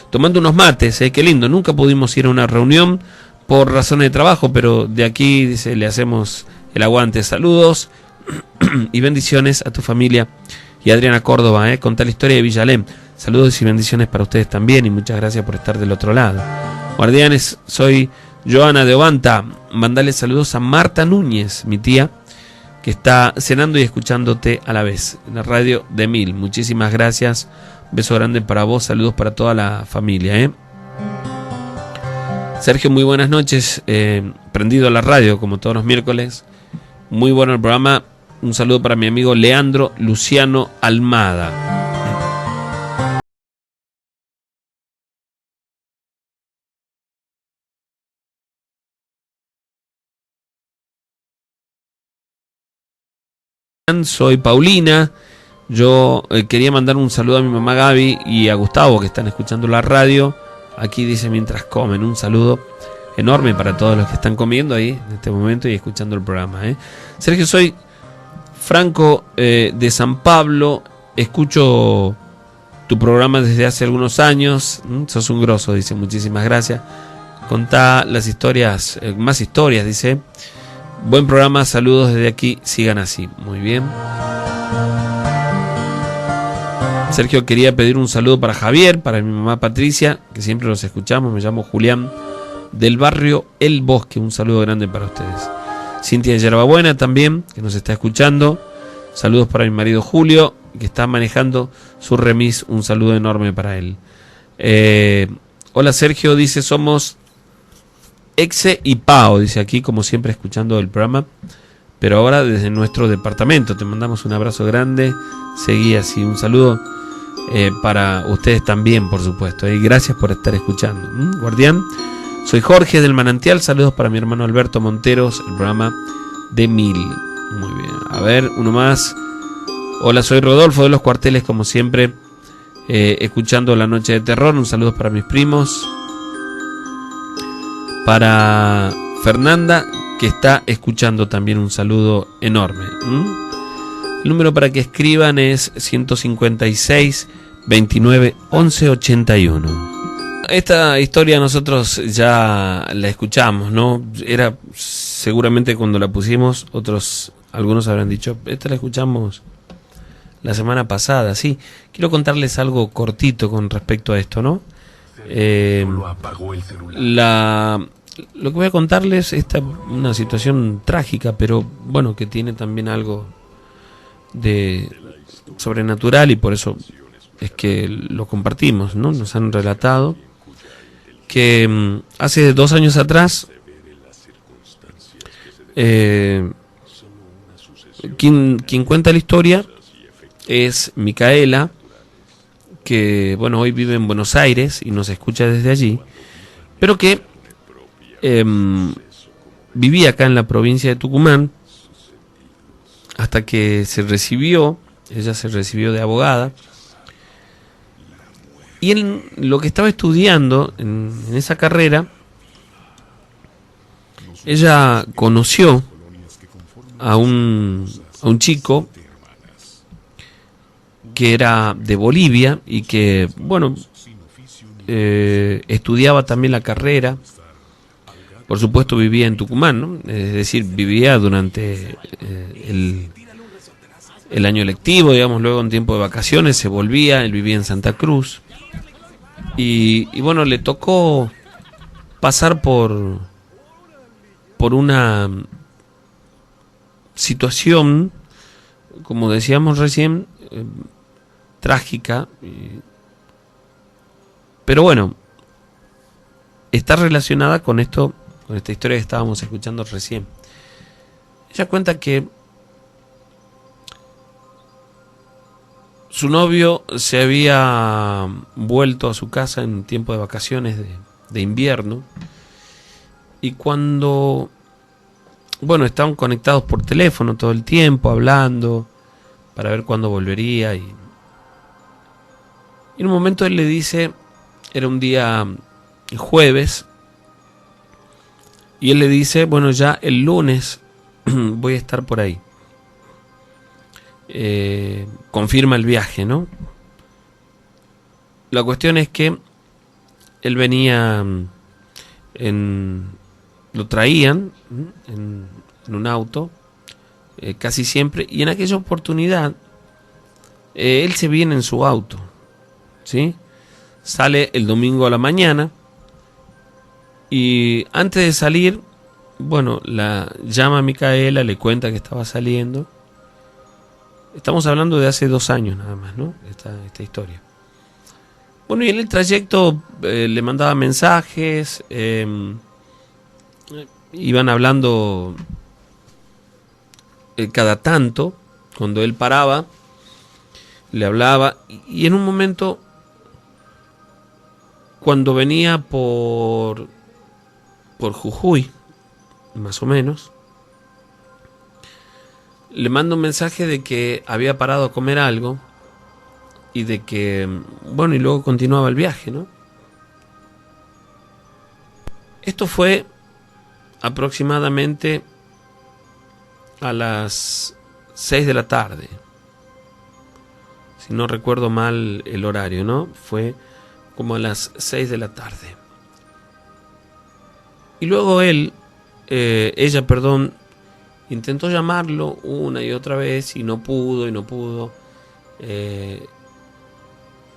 tomando unos mates, qué lindo, nunca pudimos ir a una reunión por razones de trabajo, pero de aquí, dice, le hacemos el aguante, saludos y bendiciones a tu familia y a Adriana Córdoba, con tal historia de Villalem. Saludos y bendiciones para ustedes también y muchas gracias por estar del otro lado. Guardianes, soy Joana de Ovanta. Mandale saludos a Marta Núñez, mi tía, que está cenando y escuchándote a la vez en la radio de Mil. Muchísimas gracias, beso grande para vos, saludos para toda la familia. Sergio, muy buenas noches, prendido a la radio como todos los miércoles, muy bueno el programa. Un saludo para mi amigo Leandro Luciano Almada. Soy Paulina. Yo quería mandar un saludo a mi mamá Gaby y a Gustavo, que están escuchando la radio. Aquí dice mientras comen. Un saludo enorme para todos los que están comiendo ahí en este momento y escuchando el programa. Sergio, soy Franco de San Pablo, escucho tu programa desde hace algunos años, sos un grosso, dice, muchísimas gracias. Contá las historias, más historias, dice. Buen programa, saludos desde aquí, sigan así. Muy bien. Sergio, quería pedir un saludo para Javier, para mi mamá Patricia, que siempre los escuchamos, me llamo Julián, del barrio El Bosque, un saludo grande para ustedes. Cintia de Yerbabuena también, que nos está escuchando. Saludos para mi marido Julio, que está manejando su remis. Un saludo enorme para él. Hola Sergio, dice, somos Exe y Pao, dice aquí, como siempre escuchando el programa, pero ahora desde nuestro departamento. Te mandamos un abrazo grande. Seguí así, un saludo para ustedes también, por supuesto. Y gracias por estar escuchando. Guardián. Soy Jorge del Manantial, saludos para mi hermano Alberto Monteros, el programa de Mil. Muy bien, a ver, uno más. Hola, soy Rodolfo de los Cuarteles, como siempre, escuchando La Noche de Terror. Un saludo para mis primos. Para Fernanda, que está escuchando también, un saludo enorme. El número para que escriban es 156 29 11 81. Esta historia nosotros ya la escuchamos, ¿no? Era seguramente cuando la pusimos, algunos habrán dicho, esta la escuchamos la semana pasada, sí. Quiero contarles algo cortito con respecto a esto, ¿no? Lo que voy a contarles es una situación trágica, pero bueno, que tiene también algo de sobrenatural y por eso es que lo compartimos, ¿no? Nos han relatado que hace 2 años atrás quien cuenta la historia es Micaela, que bueno, hoy vive en Buenos Aires y nos escucha desde allí, pero que vivía acá en la provincia de Tucumán hasta que se recibió. Ella se recibió de abogada. Y en lo que estaba estudiando en esa carrera, ella conoció a un chico que era de Bolivia y que, bueno, estudiaba también la carrera. Por supuesto vivía en Tucumán, ¿no? Es decir, vivía durante el año lectivo, digamos, luego en tiempo de vacaciones se volvía, él vivía en Santa Cruz. Y bueno, le tocó pasar por una situación, como decíamos recién, trágica, pero bueno, está relacionada con esta historia que estábamos escuchando recién. Ella cuenta que su novio se había vuelto a su casa en tiempo de vacaciones de invierno, y cuando, bueno, estaban conectados por teléfono todo el tiempo, hablando para ver cuándo volvería, y en un momento él le dice, era un día jueves, y él le dice, bueno, ya el lunes voy a estar por ahí. Confirma el viaje, ¿no? La cuestión es que él venía lo traían en un auto, casi siempre, y en aquella oportunidad él se viene en su auto, ¿sí? Sale el domingo a la mañana, y antes de salir, bueno, la llama a Micaela, le cuenta que estaba saliendo. Estamos hablando de hace 2 años nada más, ¿no? Esta historia. Bueno, y en el trayecto le mandaba mensajes, iban hablando cada tanto, cuando él paraba, le hablaba, y en un momento, cuando venía por Jujuy, más o menos, le manda un mensaje de que había parado a comer algo y de que, bueno, y luego continuaba el viaje, ¿no? Esto fue aproximadamente a las 6 de la tarde, si no recuerdo mal el horario, ¿no? Fue como a las 6 de la tarde. Y luego ella, intentó llamarlo una y otra vez y no pudo.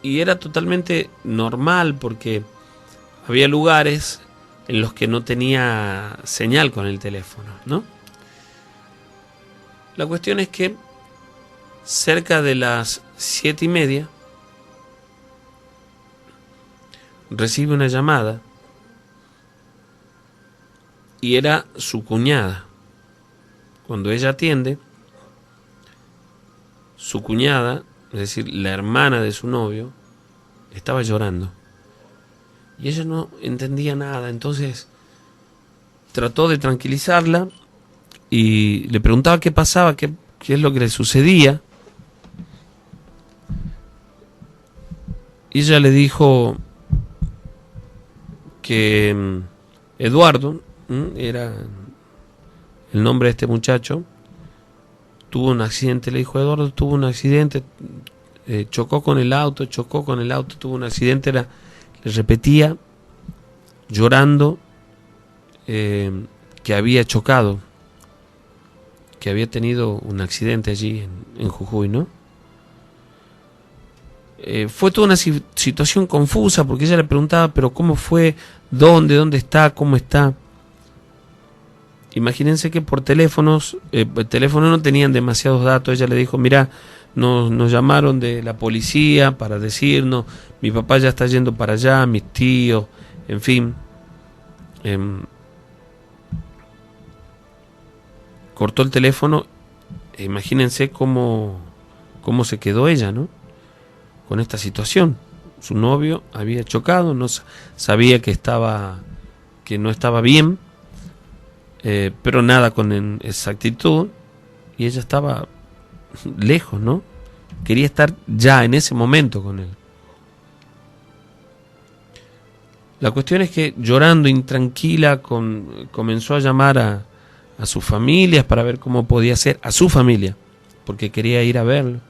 Y era totalmente normal porque había lugares en los que no tenía señal con el teléfono, ¿no? La cuestión es que cerca de las 7:30 recibe una llamada y era su cuñada. Cuando ella atiende, su cuñada, es decir, la hermana de su novio, estaba llorando. Y ella no entendía nada, entonces trató de tranquilizarla y le preguntaba qué pasaba, qué es lo que le sucedía. Y ella le dijo que Eduardo, era el nombre de este muchacho, tuvo un accidente. Le dijo, Eduardo tuvo un accidente, chocó con el auto, tuvo un accidente. Le repetía, llorando, que había chocado, que había tenido un accidente allí en Jujuy, ¿no? Fue toda una situación confusa, porque ella le preguntaba, pero ¿cómo fue? ¿Dónde está? ¿Cómo está? Imagínense que por teléfono no tenían demasiados datos. Ella le dijo, mira, nos llamaron de la policía para decirnos, mi papá ya está yendo para allá, mis tíos, en fin. Cortó el teléfono. Imagínense cómo se quedó ella, ¿no? Con esta situación. Su novio había chocado, no sabía que no estaba bien, pero nada con exactitud. y ella estaba lejos, ¿no? Quería estar ya en ese momento con él. La cuestión es que llorando, intranquila, comenzó a llamar a sus familias para ver cómo podía ser, a su familia, porque quería ir a verlo.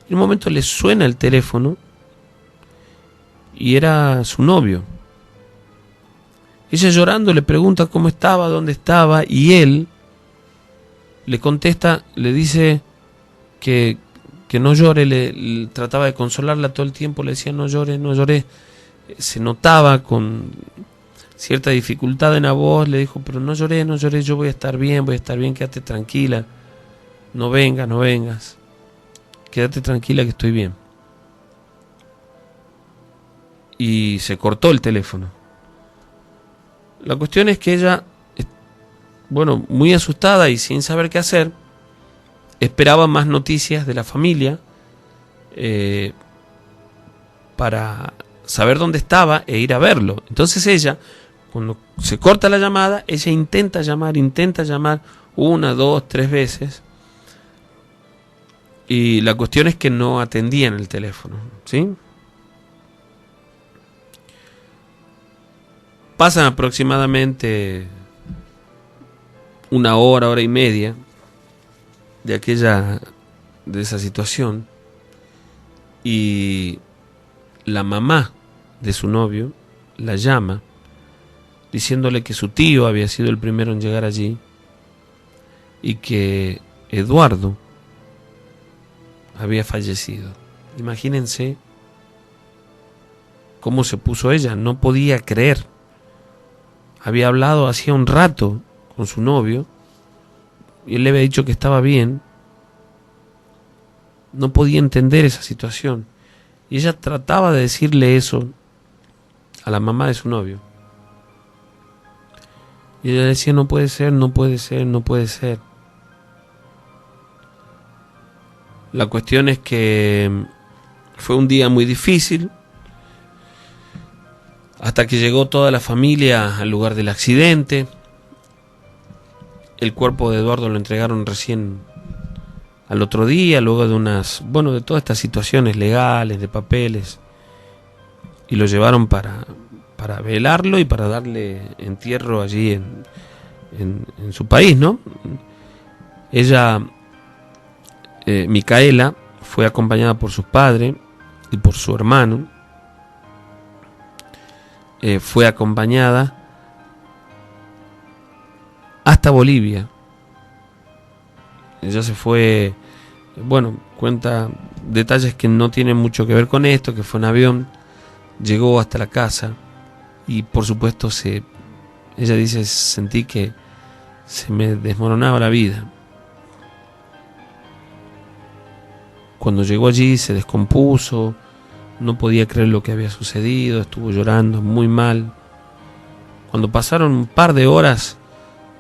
En un momento le suena el teléfono y era su novio. Ella llorando le pregunta cómo estaba, dónde estaba, y él le contesta, le dice que no llore, le trataba de consolarla todo el tiempo, le decía no llore, no llore. Se notaba con cierta dificultad en la voz, le dijo, pero no lloré, no lloré, yo voy a estar bien, quédate tranquila, no vengas, quédate tranquila que estoy bien. Y se cortó el teléfono. La cuestión es que ella, bueno, muy asustada y sin saber qué hacer, esperaba más noticias de la familia para saber dónde estaba e ir a verlo. Entonces ella, cuando se corta la llamada, ella intenta llamar 1, 2, 3 veces, y la cuestión es que no atendían el teléfono, ¿sí? Pasan aproximadamente 1 hora, hora y media de esa situación, y la mamá de su novio la llama diciéndole que su tío había sido el primero en llegar allí y que Eduardo había fallecido. Imagínense cómo se puso ella, no podía creer. Había hablado hacía un rato con su novio y él le había dicho que estaba bien. No podía entender esa situación. Y ella trataba de decirle eso a la mamá de su novio. Y ella decía, no puede ser, no puede ser, no puede ser. La cuestión es que fue un día muy difícil, hasta que llegó toda la familia al lugar del accidente. El cuerpo de Eduardo lo entregaron recién al otro día, luego de de todas estas situaciones legales, de papeles, y lo llevaron para velarlo y para darle entierro allí en su país, ¿no? Ella, Micaela, fue acompañada por sus padres y por su hermano. Fue acompañada hasta Bolivia. Ella se fue, cuenta detalles que no tienen mucho que ver con esto, que fue en avión, llegó hasta la casa y por supuesto ella dice, sentí que se me desmoronaba la vida. Cuando llegó allí se descompuso, no podía creer lo que había sucedido, estuvo llorando muy mal. Cuando pasaron un par de horas,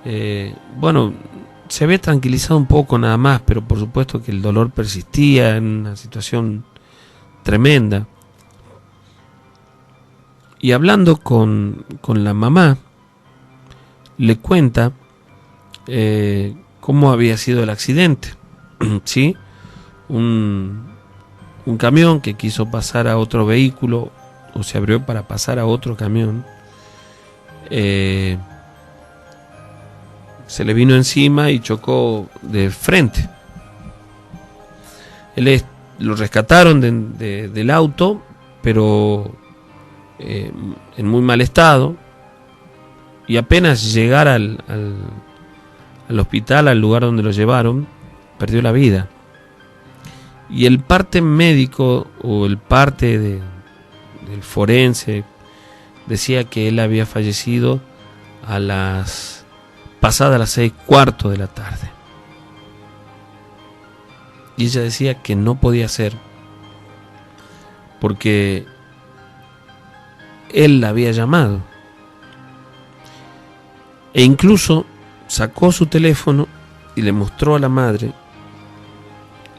se había tranquilizado un poco nada más, pero por supuesto que el dolor persistía en una situación tremenda. Y hablando con la mamá, le cuenta cómo había sido el accidente. ¿Sí? Un camión que quiso pasar a otro vehículo, o se abrió para pasar a otro camión, se le vino encima y chocó de frente. Lo rescataron del auto, pero en muy mal estado, y apenas llegar al hospital, al lugar donde lo llevaron, perdió la vida. Y el parte médico o el parte del forense decía que él había fallecido pasadas las 6:15 de la tarde. Y ella decía que no podía ser, porque él la había llamado. E incluso sacó su teléfono y le mostró a la madre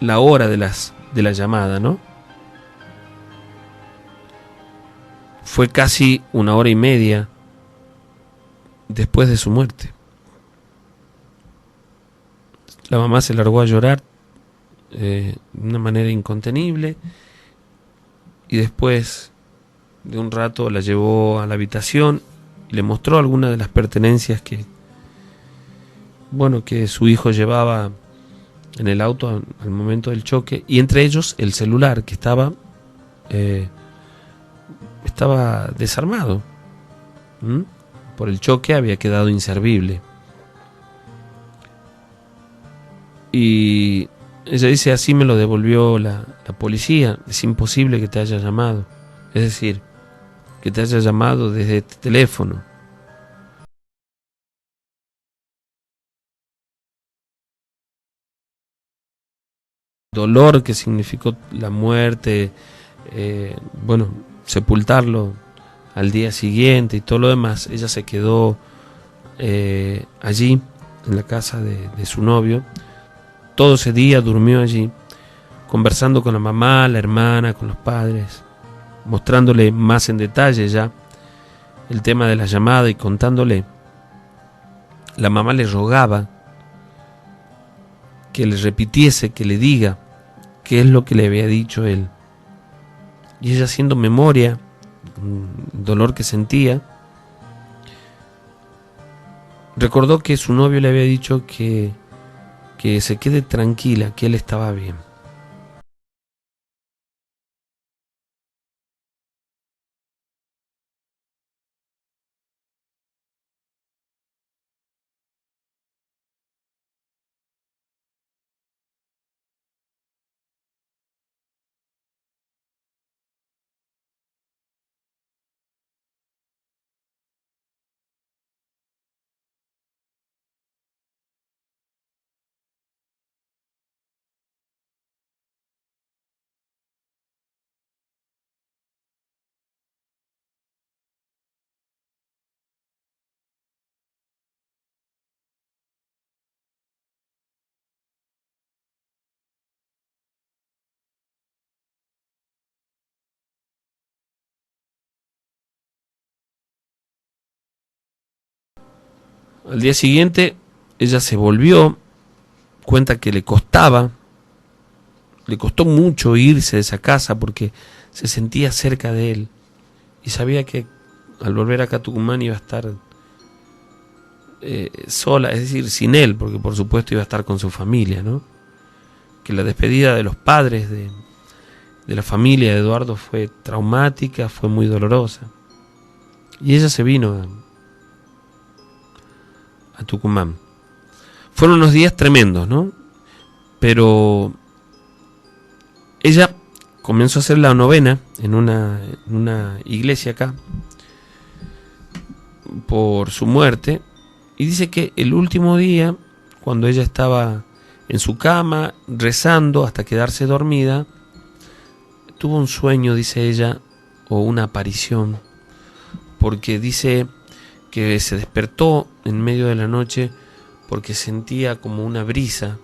la hora de la llamada, ¿no? Fue casi 1 hora y media después de su muerte. La mamá se largó a llorar de una manera incontenible y después de un rato la llevó a la habitación y le mostró algunas de las pertenencias que su hijo llevaba en el auto al momento del choque, y entre ellos el celular que estaba desarmado. Por el choque había quedado inservible. Y ella dice: así me lo devolvió la policía. Es imposible que te haya llamado. Es decir, que te haya llamado desde este teléfono. Dolor que significó la muerte, sepultarlo al día siguiente y todo lo demás. Ella se quedó allí, en la casa de su novio. Todo ese día durmió allí, conversando con la mamá, la hermana, con los padres, mostrándole más en detalle ya el tema de la llamada y contándole. La mamá le rogaba que le repitiese, que le diga qué es lo que le había dicho él. Y ella, haciendo memoria, el dolor que sentía, recordó que su novio le había dicho que se quede tranquila, que él estaba bien. Al día siguiente ella se volvió, cuenta que le costó mucho irse de esa casa porque se sentía cerca de él y sabía que al volver acá a Tucumán iba a estar sola, es decir, sin él, porque por supuesto iba a estar con su familia, ¿no? Que la despedida de los padres de la familia de Eduardo fue traumática, fue muy dolorosa. Y ella se vino a Tucumán. Fueron unos días tremendos, ¿no? Pero ella comenzó a hacer la novena en una iglesia acá por su muerte, y dice que el último día, cuando ella estaba en su cama rezando hasta quedarse dormida, tuvo un sueño, dice ella, o una aparición, porque dice que se despertó en medio de la noche porque sentía como una brisa,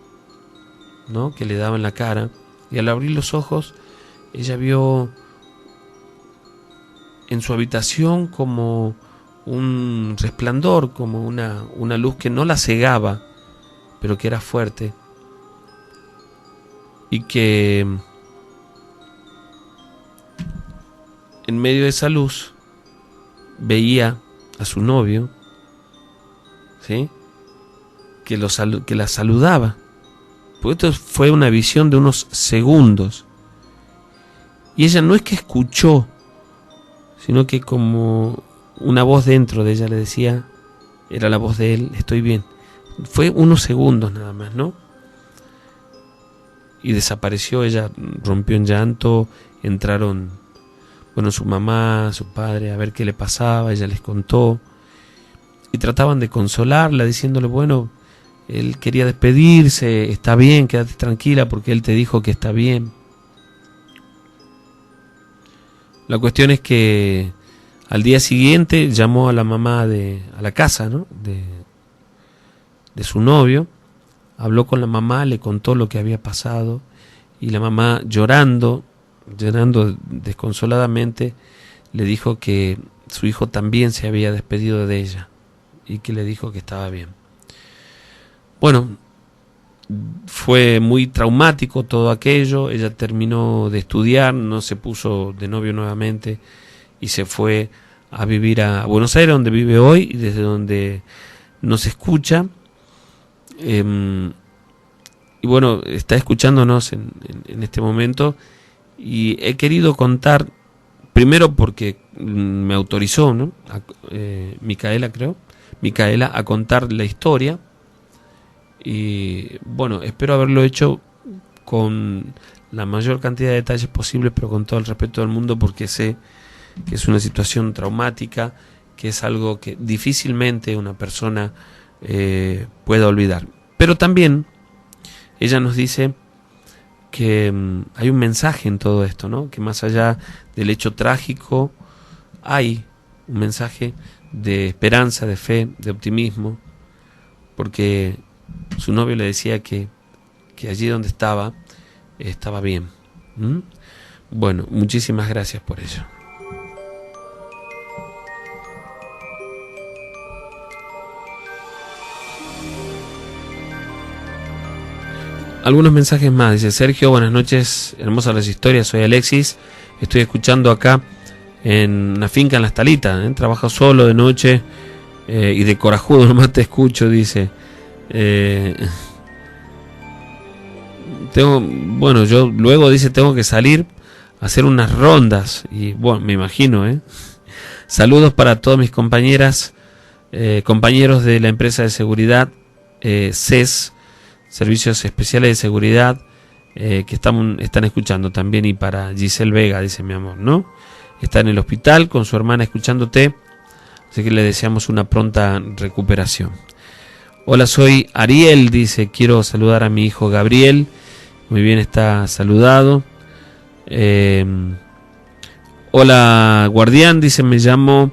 ¿no?, que le daba en la cara, y al abrir los ojos ella vio en su habitación como un resplandor, como una luz que no la cegaba, pero que era fuerte, y que en medio de esa luz veía a su novio, ¿sí?, que la saludaba. Porque esto fue una visión de unos segundos. Y ella no es que escuchó, sino que como una voz dentro de ella le decía, era la voz de él: estoy bien. Fue unos segundos nada más, ¿no? Y desapareció. Ella rompió en llanto. Entraron, su mamá, su padre, a ver qué le pasaba. Ella les contó y trataban de consolarla, diciéndole: él quería despedirse, está bien, quédate tranquila porque él te dijo que está bien. La cuestión es que al día siguiente llamó a la mamá a la casa, ¿no?, de su novio, habló con la mamá, le contó lo que había pasado, y la mamá, llorando desconsoladamente, le dijo que su hijo también se había despedido de ella y que le dijo que estaba bien. fue muy traumático todo aquello. Ella terminó de estudiar, no se puso de novio nuevamente y se fue a vivir a Buenos Aires, donde vive hoy y desde donde nos escucha. Y bueno, está escuchándonos en este momento, y he querido contar, primero porque me autorizó, ¿no? Micaela, a contar la historia, y bueno, espero haberlo hecho con la mayor cantidad de detalles posibles, pero con todo el respeto del mundo, porque sé que es una situación traumática, que es algo que difícilmente una persona pueda olvidar. Pero también ella nos dice que hay un mensaje en todo esto, ¿no? Que más allá del hecho trágico hay un mensaje de esperanza, de fe, de optimismo, porque su novio le decía que allí donde estaba bien. Bueno, muchísimas gracias por ello. Algunos mensajes más. Dice Sergio, buenas noches, hermosas las historias, soy Alexis, estoy escuchando acá en una finca en Las Talitas, trabajo solo de noche y de corajudo nomás te escucho, dice. Yo luego, dice, tengo que salir a hacer unas rondas, y bueno, me imagino, Saludos para todas mis compañeros de la empresa de seguridad CES, Servicios Especiales de Seguridad, que están escuchando también, y para Giselle Vega, dice mi amor, ¿no? Está en el hospital con su hermana escuchándote, así que le deseamos una pronta recuperación. Hola, soy Ariel, dice, quiero saludar a mi hijo Gabriel. Muy bien, está saludado. Hola, guardián, dice, me llamo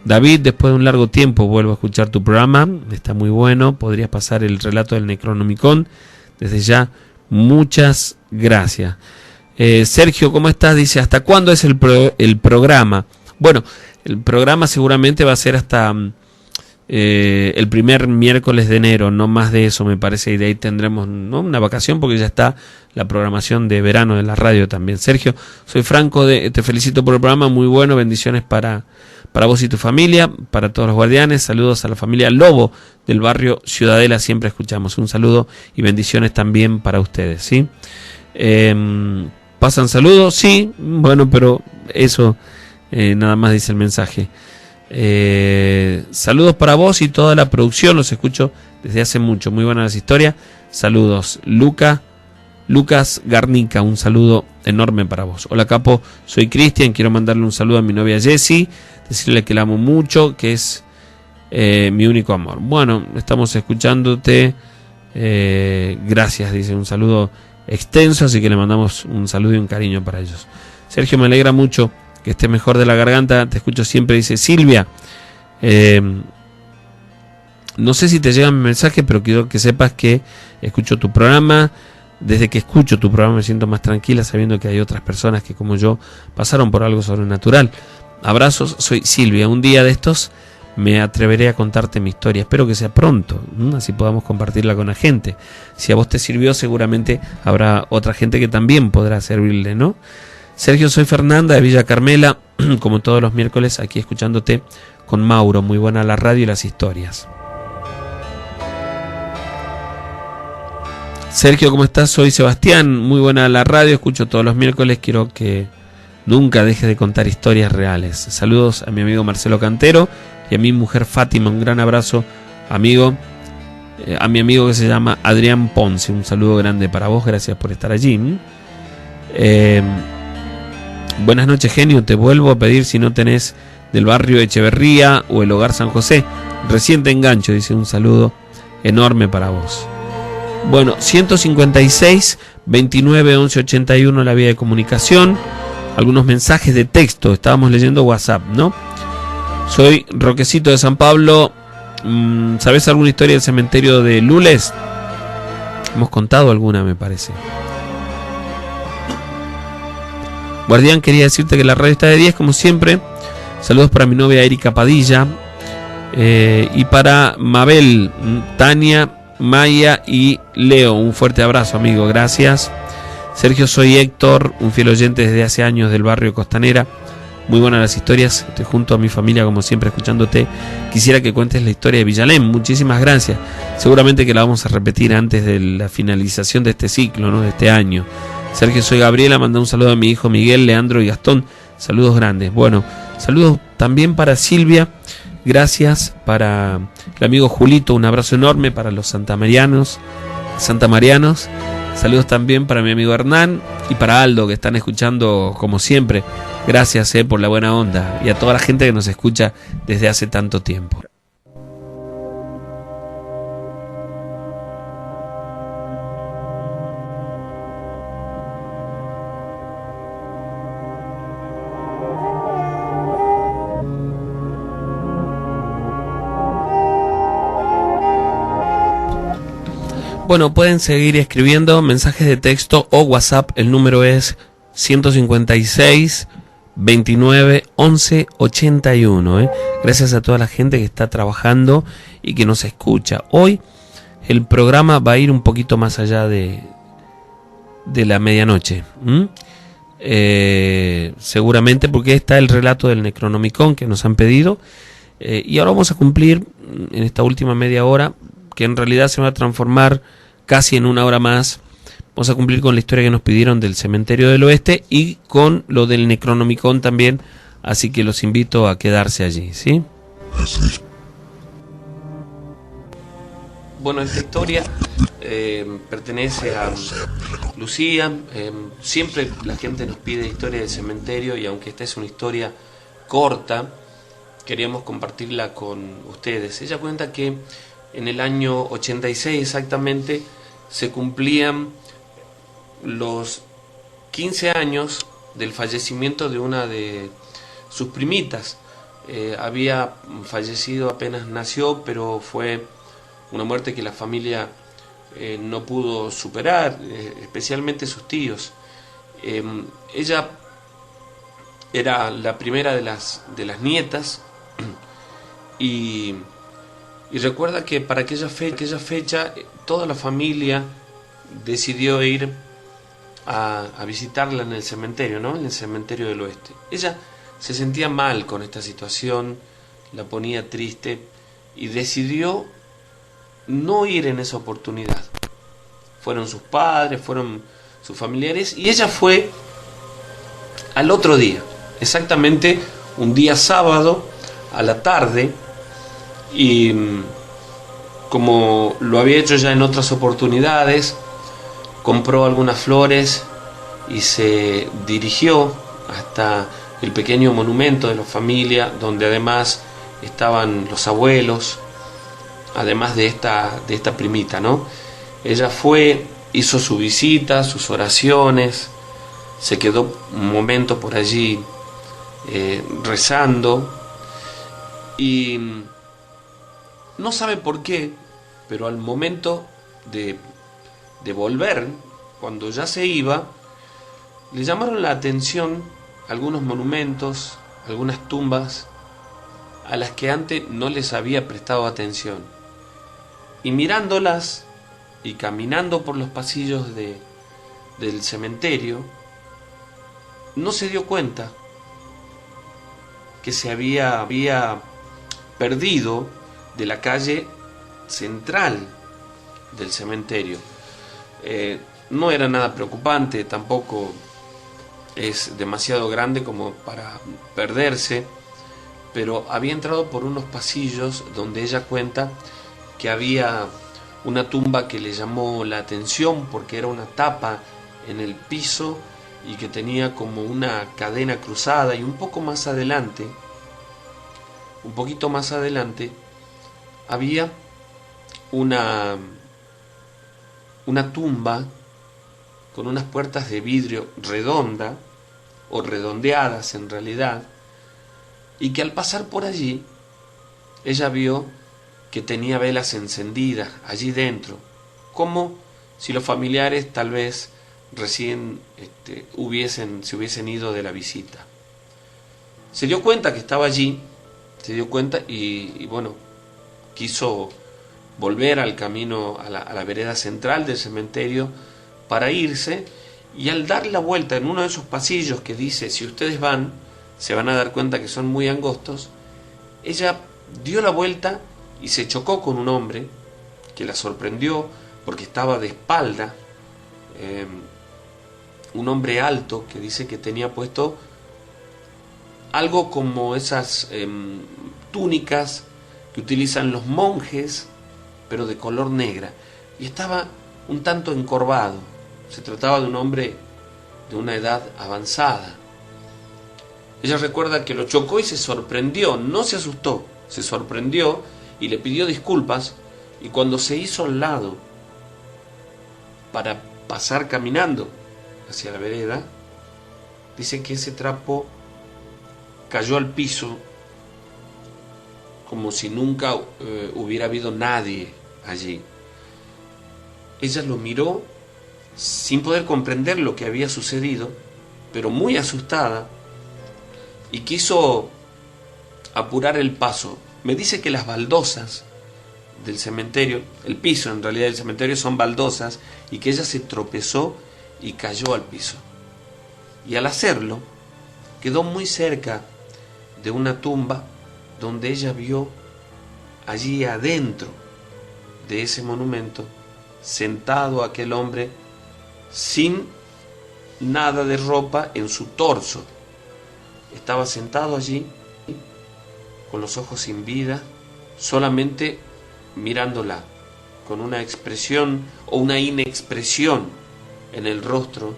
David, después de un largo tiempo vuelvo a escuchar tu programa, está muy bueno, podrías pasar el relato del Necronomicon, desde ya, muchas gracias. Sergio, ¿cómo estás? Dice, ¿hasta cuándo es el programa? Bueno, el programa seguramente va a ser hasta el primer miércoles de enero, no más de eso me parece, y de ahí tendremos, ¿no?, una vacación, porque ya está la programación de verano de la radio también. Sergio, soy Franco, te felicito por el programa, muy bueno, bendiciones para vos y tu familia, para todos los guardianes, saludos a la familia Lobo del barrio Ciudadela, siempre escuchamos, un saludo y bendiciones también para ustedes, ¿sí? ¿Pasan saludos? Sí, bueno, pero eso nada más dice el mensaje. Saludos para vos y toda la producción, los escucho desde hace mucho, muy buenas las historias, saludos. Lucas Garnica, un saludo enorme para vos. Hola Capo, soy Cristian, quiero mandarle un saludo a mi novia Jessie, decirle que la amo mucho, que es mi único amor. Bueno, estamos escuchándote, gracias, dice, un saludo extenso, así que le mandamos un saludo y un cariño para ellos. Sergio, me alegra mucho que esté mejor de la garganta, te escucho siempre, dice Silvia. No sé si te llega mi mensaje, pero quiero que sepas que escucho tu programa. Desde que escucho tu programa me siento más tranquila, sabiendo que hay otras personas que, como yo, pasaron por algo sobrenatural. Abrazos, soy Silvia. Un día de estos me atreveré a contarte mi historia. Espero que sea pronto, así podamos compartirla con la gente. Si a vos te sirvió, seguramente habrá otra gente que también podrá servirle, ¿no? Sergio, soy Fernanda de Villa Carmela, como todos los miércoles, aquí escuchándote con Mauro. Muy buena la radio y las historias. Sergio, ¿cómo estás? Soy Sebastián, muy buena la radio, escucho todos los miércoles, quiero que nunca dejes de contar historias reales. Saludos a mi amigo Marcelo Cantero y a mi mujer Fátima, un gran abrazo, amigo, a mi amigo que se llama Adrián Ponce, un saludo grande para vos, gracias por estar allí. Buenas noches, genio, te vuelvo a pedir si no tenés del barrio Echeverría o el Hogar San José, recién te engancho, dice, un saludo enorme para vos. Bueno, 156 29 11 81 la vía de comunicación. Algunos mensajes de texto. Estábamos leyendo WhatsApp, ¿no? Soy Roquecito de San Pablo. ¿Sabes alguna historia del cementerio de Lules? Hemos contado alguna, me parece. Guardián, quería decirte que la radio está de 10, como siempre. Saludos para mi novia Erika Padilla. Y para Mabel, Tania Maya y Leo. Un fuerte abrazo, amigo, gracias. Sergio, soy Héctor, un fiel oyente desde hace años del barrio Costanera. Muy buenas las historias, estoy junto a mi familia como siempre escuchándote. Quisiera que cuentes la historia de Villalem. Muchísimas gracias. Seguramente que la vamos a repetir antes de la finalización de este ciclo, ¿no? De este año. Sergio, soy Gabriela, manda un saludo a mi hijo Miguel, Leandro y Gastón. Saludos grandes. Bueno, saludos también para Silvia. Gracias para el amigo Julito, un abrazo enorme para los santamarianos. Saludos también para mi amigo Hernán y para Aldo, que están escuchando como siempre. Gracias por la buena onda y a toda la gente que nos escucha desde hace tanto tiempo. Bueno, pueden seguir escribiendo mensajes de texto o WhatsApp. El número es 156 29 11 81. Gracias a toda la gente que está trabajando y que nos escucha. Hoy el programa va a ir un poquito más allá de la medianoche. Seguramente porque está el relato del Necronomicon que nos han pedido. Y ahora vamos a cumplir en esta última media hora, que en realidad se va a transformar casi en una hora más. Vamos a cumplir con la historia que nos pidieron del Cementerio del Oeste y con lo del Necronomicon también, así que los invito a quedarse allí, ¿sí? Bueno, esta historia pertenece a Lucía. Siempre la gente nos pide historia del cementerio y aunque esta es una historia corta, queríamos compartirla con ustedes. Ella cuenta que en el año 86 exactamente se cumplían los 15 años del fallecimiento de una de sus primitas. Había fallecido apenas nació, pero fue una muerte que la familia no pudo superar, especialmente sus tíos. Ella era la primera de las nietas y recuerda que para aquella fecha toda la familia decidió ir a visitarla en el cementerio, ¿no? En el cementerio del Oeste. Ella se sentía mal con esta situación, la ponía triste y decidió no ir en esa oportunidad. Fueron sus padres, fueron sus familiares y ella fue al otro día, exactamente un día sábado a la tarde. Y como lo había hecho ya en otras oportunidades, compró algunas flores y se dirigió hasta el pequeño monumento de la familia, donde además estaban los abuelos, además de esta primita, ¿no? Ella fue, hizo su visita, sus oraciones, se quedó un momento por allí rezando y no sabe por qué, pero al momento de volver, cuando ya se iba, le llamaron la atención algunos monumentos, algunas tumbas a las que antes no les había prestado atención. Y mirándolas y caminando por los pasillos del cementerio, no se dio cuenta que se había perdido de la calle central del cementerio. No era nada preocupante, tampoco es demasiado grande como para perderse, pero había entrado por unos pasillos donde ella cuenta que había una tumba que le llamó la atención porque era una tapa en el piso y que tenía como una cadena cruzada, y un poquito más adelante había una tumba con unas puertas de vidrio redonda o redondeadas en realidad, y que al pasar por allí ella vio que tenía velas encendidas allí dentro, como si los familiares tal vez recién se hubiesen ido de la visita. Se dio cuenta que estaba allí, y bueno, quiso volver al camino, a la vereda central del cementerio para irse, y al dar la vuelta en uno de esos pasillos que dice, si ustedes van, se van a dar cuenta que son muy angostos, ella dio la vuelta y se chocó con un hombre que la sorprendió porque estaba de espalda, un hombre alto que dice que tenía puesto algo como esas túnicas que utilizan los monjes, pero de color negra, y estaba un tanto encorvado. Se trataba de un hombre de una edad avanzada. Ella recuerda que lo chocó y se sorprendió, no se asustó, se sorprendió y le pidió disculpas, y cuando se hizo al lado para pasar caminando hacia la vereda, dice que ese trapo cayó al piso como si nunca hubiera habido nadie allí. Ella lo miró sin poder comprender lo que había sucedido, pero muy asustada, y quiso apurar el paso. Me dice que las baldosas del cementerio, el piso en realidad del cementerio son baldosas, y que ella se tropezó y cayó al piso. Y al hacerlo, quedó muy cerca de una tumba donde ella vio allí adentro de ese monumento sentado aquel hombre sin nada de ropa en su torso. Estaba sentado allí con los ojos sin vida, solamente mirándola, con una expresión o una inexpresión en el rostro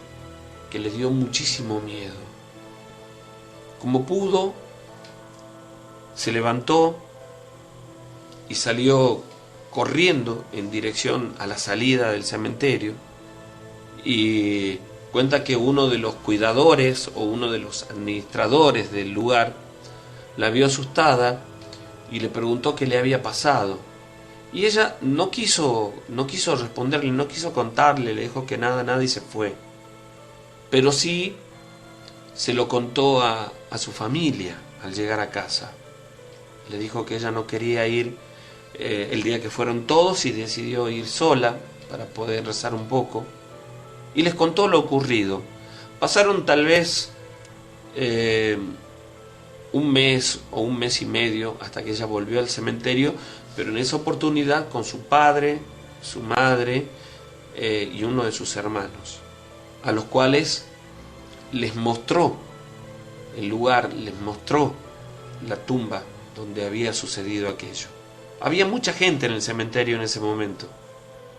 que le dio muchísimo miedo. Como pudo, se levantó y salió corriendo en dirección a la salida del cementerio, y cuenta que uno de los cuidadores o uno de los administradores del lugar la vio asustada y le preguntó qué le había pasado, y ella no quiso responderle, no quiso contarle, le dijo que nada y se fue. Pero sí se lo contó a su familia al llegar a casa. Le dijo que ella no quería ir el día que fueron todos, y decidió ir sola para poder rezar un poco, y les contó lo ocurrido. Pasaron tal vez un mes o un mes y medio hasta que ella volvió al cementerio, pero en esa oportunidad con su padre, su madre y uno de sus hermanos, a los cuales les mostró el lugar, les mostró la tumba donde había sucedido aquello. Había mucha gente en el cementerio en ese momento.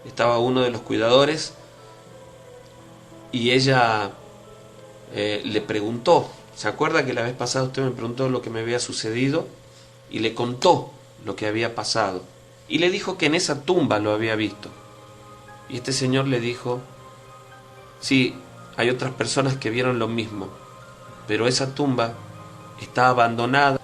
Estaba uno de los cuidadores y ella le preguntó, ¿se acuerda que la vez pasada usted me preguntó lo que me había sucedido? Y le contó lo que había pasado. Y le dijo que en esa tumba lo había visto. Y este señor le dijo, sí, hay otras personas que vieron lo mismo, pero esa tumba está abandonada.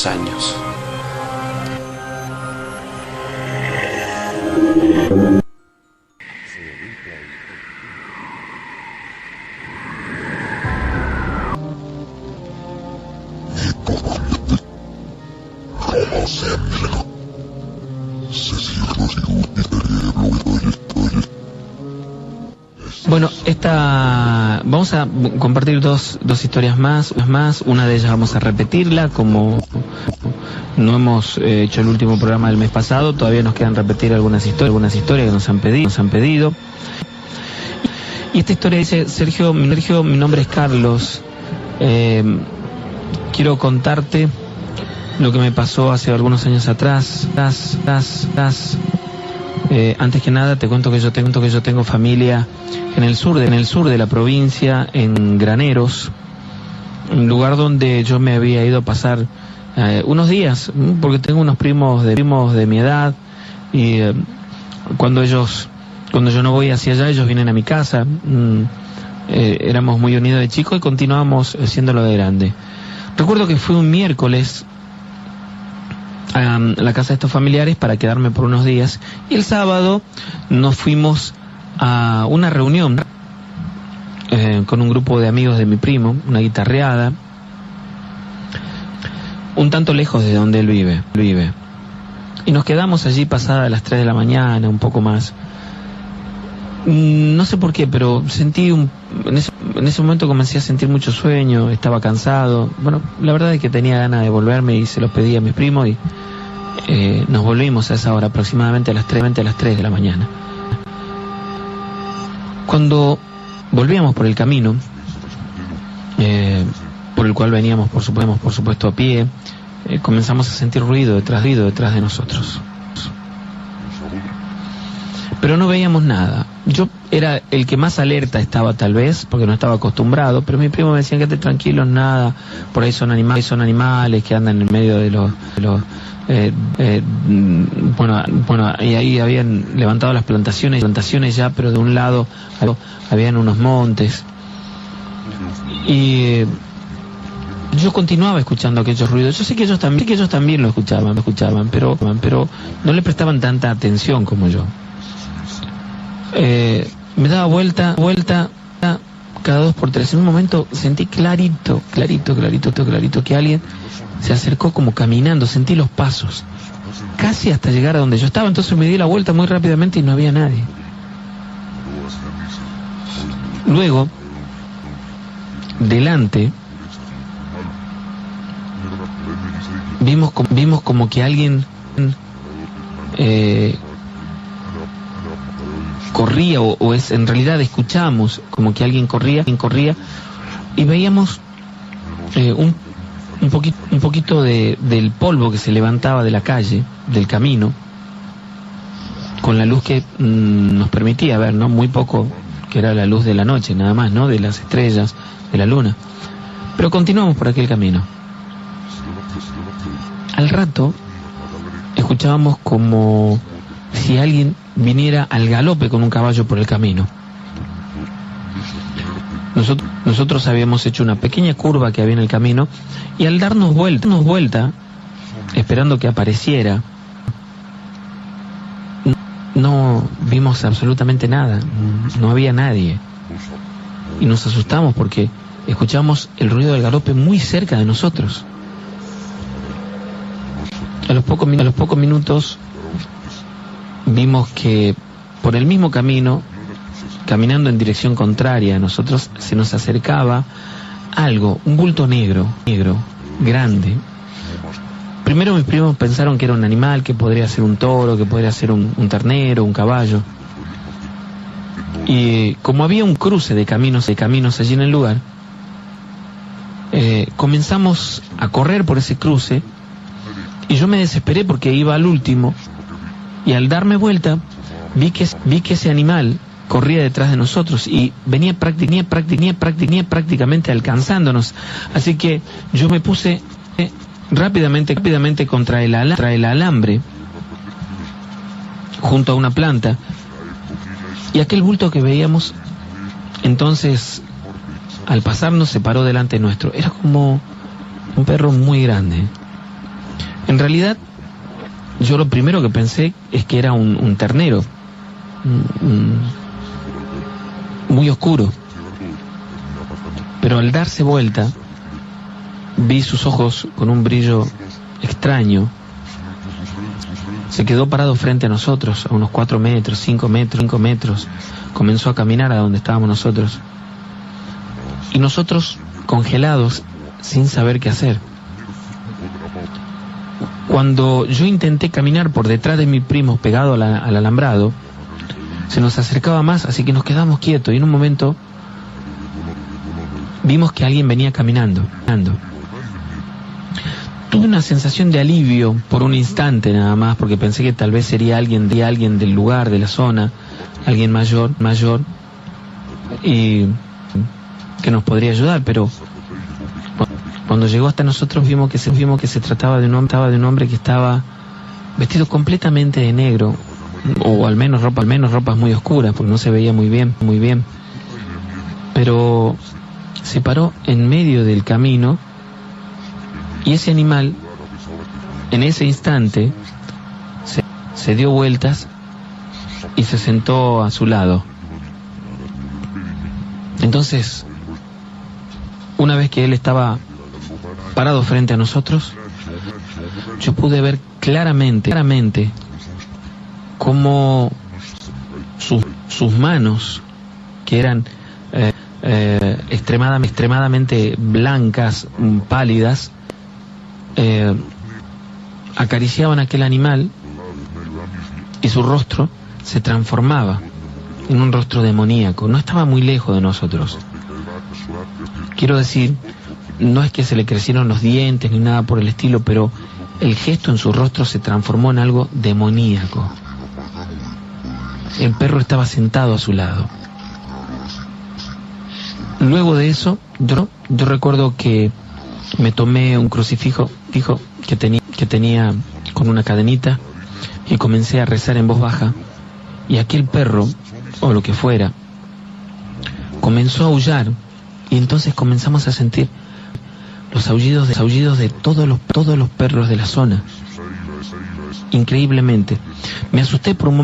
Años. Bueno, vamos a compartir dos historias más. Una de ellas vamos a repetirla, como no hemos hecho el último programa del mes pasado, todavía nos quedan repetir algunas historias que nos han pedido. Y esta historia dice: Sergio, mi nombre es Carlos. Quiero contarte lo que me pasó hace algunos años atrás. Antes que nada te cuento que yo tengo familia en el sur de la provincia, en Graneros, un lugar donde yo me había ido a pasar unos días, porque tengo unos primos de mi edad, y cuando yo no voy hacia allá, ellos vienen a mi casa. Éramos muy unidos de chico y continuamos haciéndolo de grande. Recuerdo que fui un miércoles a la casa de estos familiares para quedarme por unos días, y el sábado nos fuimos a una reunión con un grupo de amigos de mi primo, una guitarreada, un tanto lejos de donde él vive, y nos quedamos allí pasadas las 3 de la mañana, un poco más. No sé por qué, pero sentí en ese momento comencé a sentir mucho sueño, estaba cansado. Bueno, la verdad es que tenía ganas de volverme y se los pedí a mis primos, y nos volvimos a esa hora, aproximadamente a las 3 de la mañana. Cuando volvíamos por el camino, por el cual veníamos por supuesto a pie, comenzamos a sentir ruido detrás de nosotros. Pero no veíamos nada. Yo era el que más alerta estaba, tal vez, porque no estaba acostumbrado, pero mis primos me decían: quédate tranquilos, nada, por ahí son animales que andan en medio de los bueno, y ahí habían levantado las plantaciones ya, pero de un lado habían unos montes, y yo continuaba escuchando aquellos ruidos. Yo sé que ellos también lo escuchaban, pero no le prestaban tanta atención como yo. Me daba vuelta cada 2 por 3. En un momento sentí clarito que alguien se acercó como caminando. Sentí los pasos casi hasta llegar a donde yo estaba. Entonces me di la vuelta muy rápidamente y no había nadie. Luego, delante, vimos como que alguien corría, en realidad escuchamos como que alguien corría, y veíamos un poquito del polvo que se levantaba de la calle, del camino, con la luz que nos permitía ver, ¿no? Muy poco, que era la luz de la noche, nada más, ¿no? De las estrellas, de la luna. Pero continuamos por aquel camino. Al rato escuchábamos como si alguien viniera al galope con un caballo por el camino. Nosotros habíamos hecho una pequeña curva que había en el camino, y al darnos vuelta, esperando que apareciera, no vimos absolutamente nada, no había nadie, y nos asustamos porque escuchamos el ruido del galope muy cerca de nosotros. A los pocos minutos vimos que por el mismo camino, caminando en dirección contraria a nosotros, se nos acercaba algo, un bulto negro, grande. Primero mis primos pensaron que era un animal, que podría ser un toro, que podría ser un ternero, un caballo. Y como había un cruce de caminos allí en el lugar, comenzamos a correr por ese cruce, y yo me desesperé porque iba al último, y al darme vuelta vi que ese animal corría detrás de nosotros y venía prácticamente alcanzándonos. Así que yo me puse rápidamente contra el alambre, junto a una planta, y aquel bulto que veíamos entonces al pasarnos se paró delante nuestro. Era como un perro muy grande. En realidad yo lo primero que pensé es que era un ternero, muy oscuro, pero al darse vuelta vi sus ojos con un brillo extraño, Se quedó parado frente a nosotros, a unos 4 metros, 5 metros. Comenzó a caminar a donde estábamos nosotros. Y nosotros, congelados, sin saber qué hacer. Cuando yo intenté caminar por detrás de mi primo, pegado al alambrado, se nos acercaba más, así que nos quedamos quietos. Y en un momento vimos que alguien venía caminando. Tuve una sensación de alivio por un instante nada más, porque pensé que tal vez sería alguien del lugar, de la zona, alguien mayor, y que nos podría ayudar, pero cuando llegó hasta nosotros vimos que se trataba de un hombre que estaba vestido completamente de negro, o al menos ropas muy oscuras, porque no se veía muy bien, pero se paró en medio del camino. Y ese animal, en ese instante, se dio vueltas y se sentó a su lado. Entonces, una vez que él estaba parado frente a nosotros, yo pude ver claramente cómo sus manos, que eran extremadamente blancas, pálidas, acariciaban aquel animal, y su rostro se transformaba en un rostro demoníaco. No estaba muy lejos de nosotros. Quiero decir, no es que se le crecieron los dientes ni nada por el estilo, pero el gesto en su rostro se transformó en algo demoníaco. El perro estaba sentado a su lado. Luego de eso, yo recuerdo que me tomé un crucifijo que tenía con una cadenita, y comencé a rezar en voz baja, y aquel perro, o lo que fuera, comenzó a aullar, y entonces comenzamos a sentir los aullidos de todos los perros de la zona. Increíblemente. Me asusté por un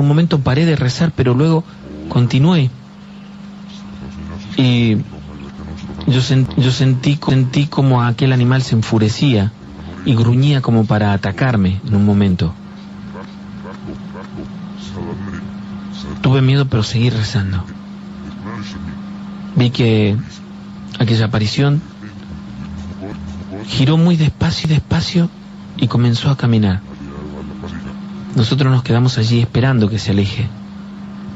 momento paré de rezar, pero luego continué. Y yo sentí como aquel animal se enfurecía y gruñía como para atacarme en un momento. Tuve miedo, pero seguí rezando. Vi que aquella aparición giró muy despacio y comenzó a caminar. Nosotros nos quedamos allí esperando que se aleje,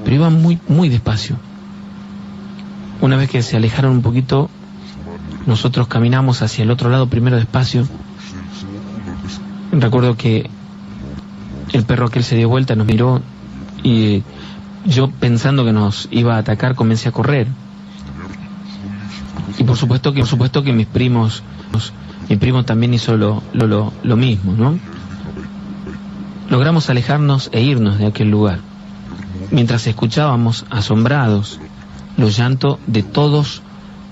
pero iba muy despacio. Una vez que se alejaron un poquito, nosotros caminamos hacia el otro lado, primero despacio. Recuerdo que el perro aquel se dio vuelta, nos miró, y yo, pensando que nos iba a atacar, comencé a correr. Y por supuesto que mi primo también hizo lo mismo, ¿no? Logramos alejarnos e irnos de aquel lugar, mientras escuchábamos, asombrados, los llantos de todos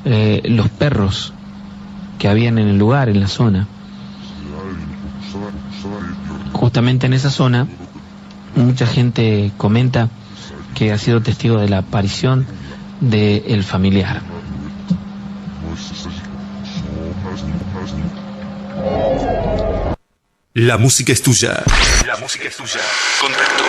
los perros que habían en el lugar, en la zona. Justamente en esa zona, mucha gente comenta que ha sido testigo de la aparición del familiar. La música es tuya. La música es tuya. Contacto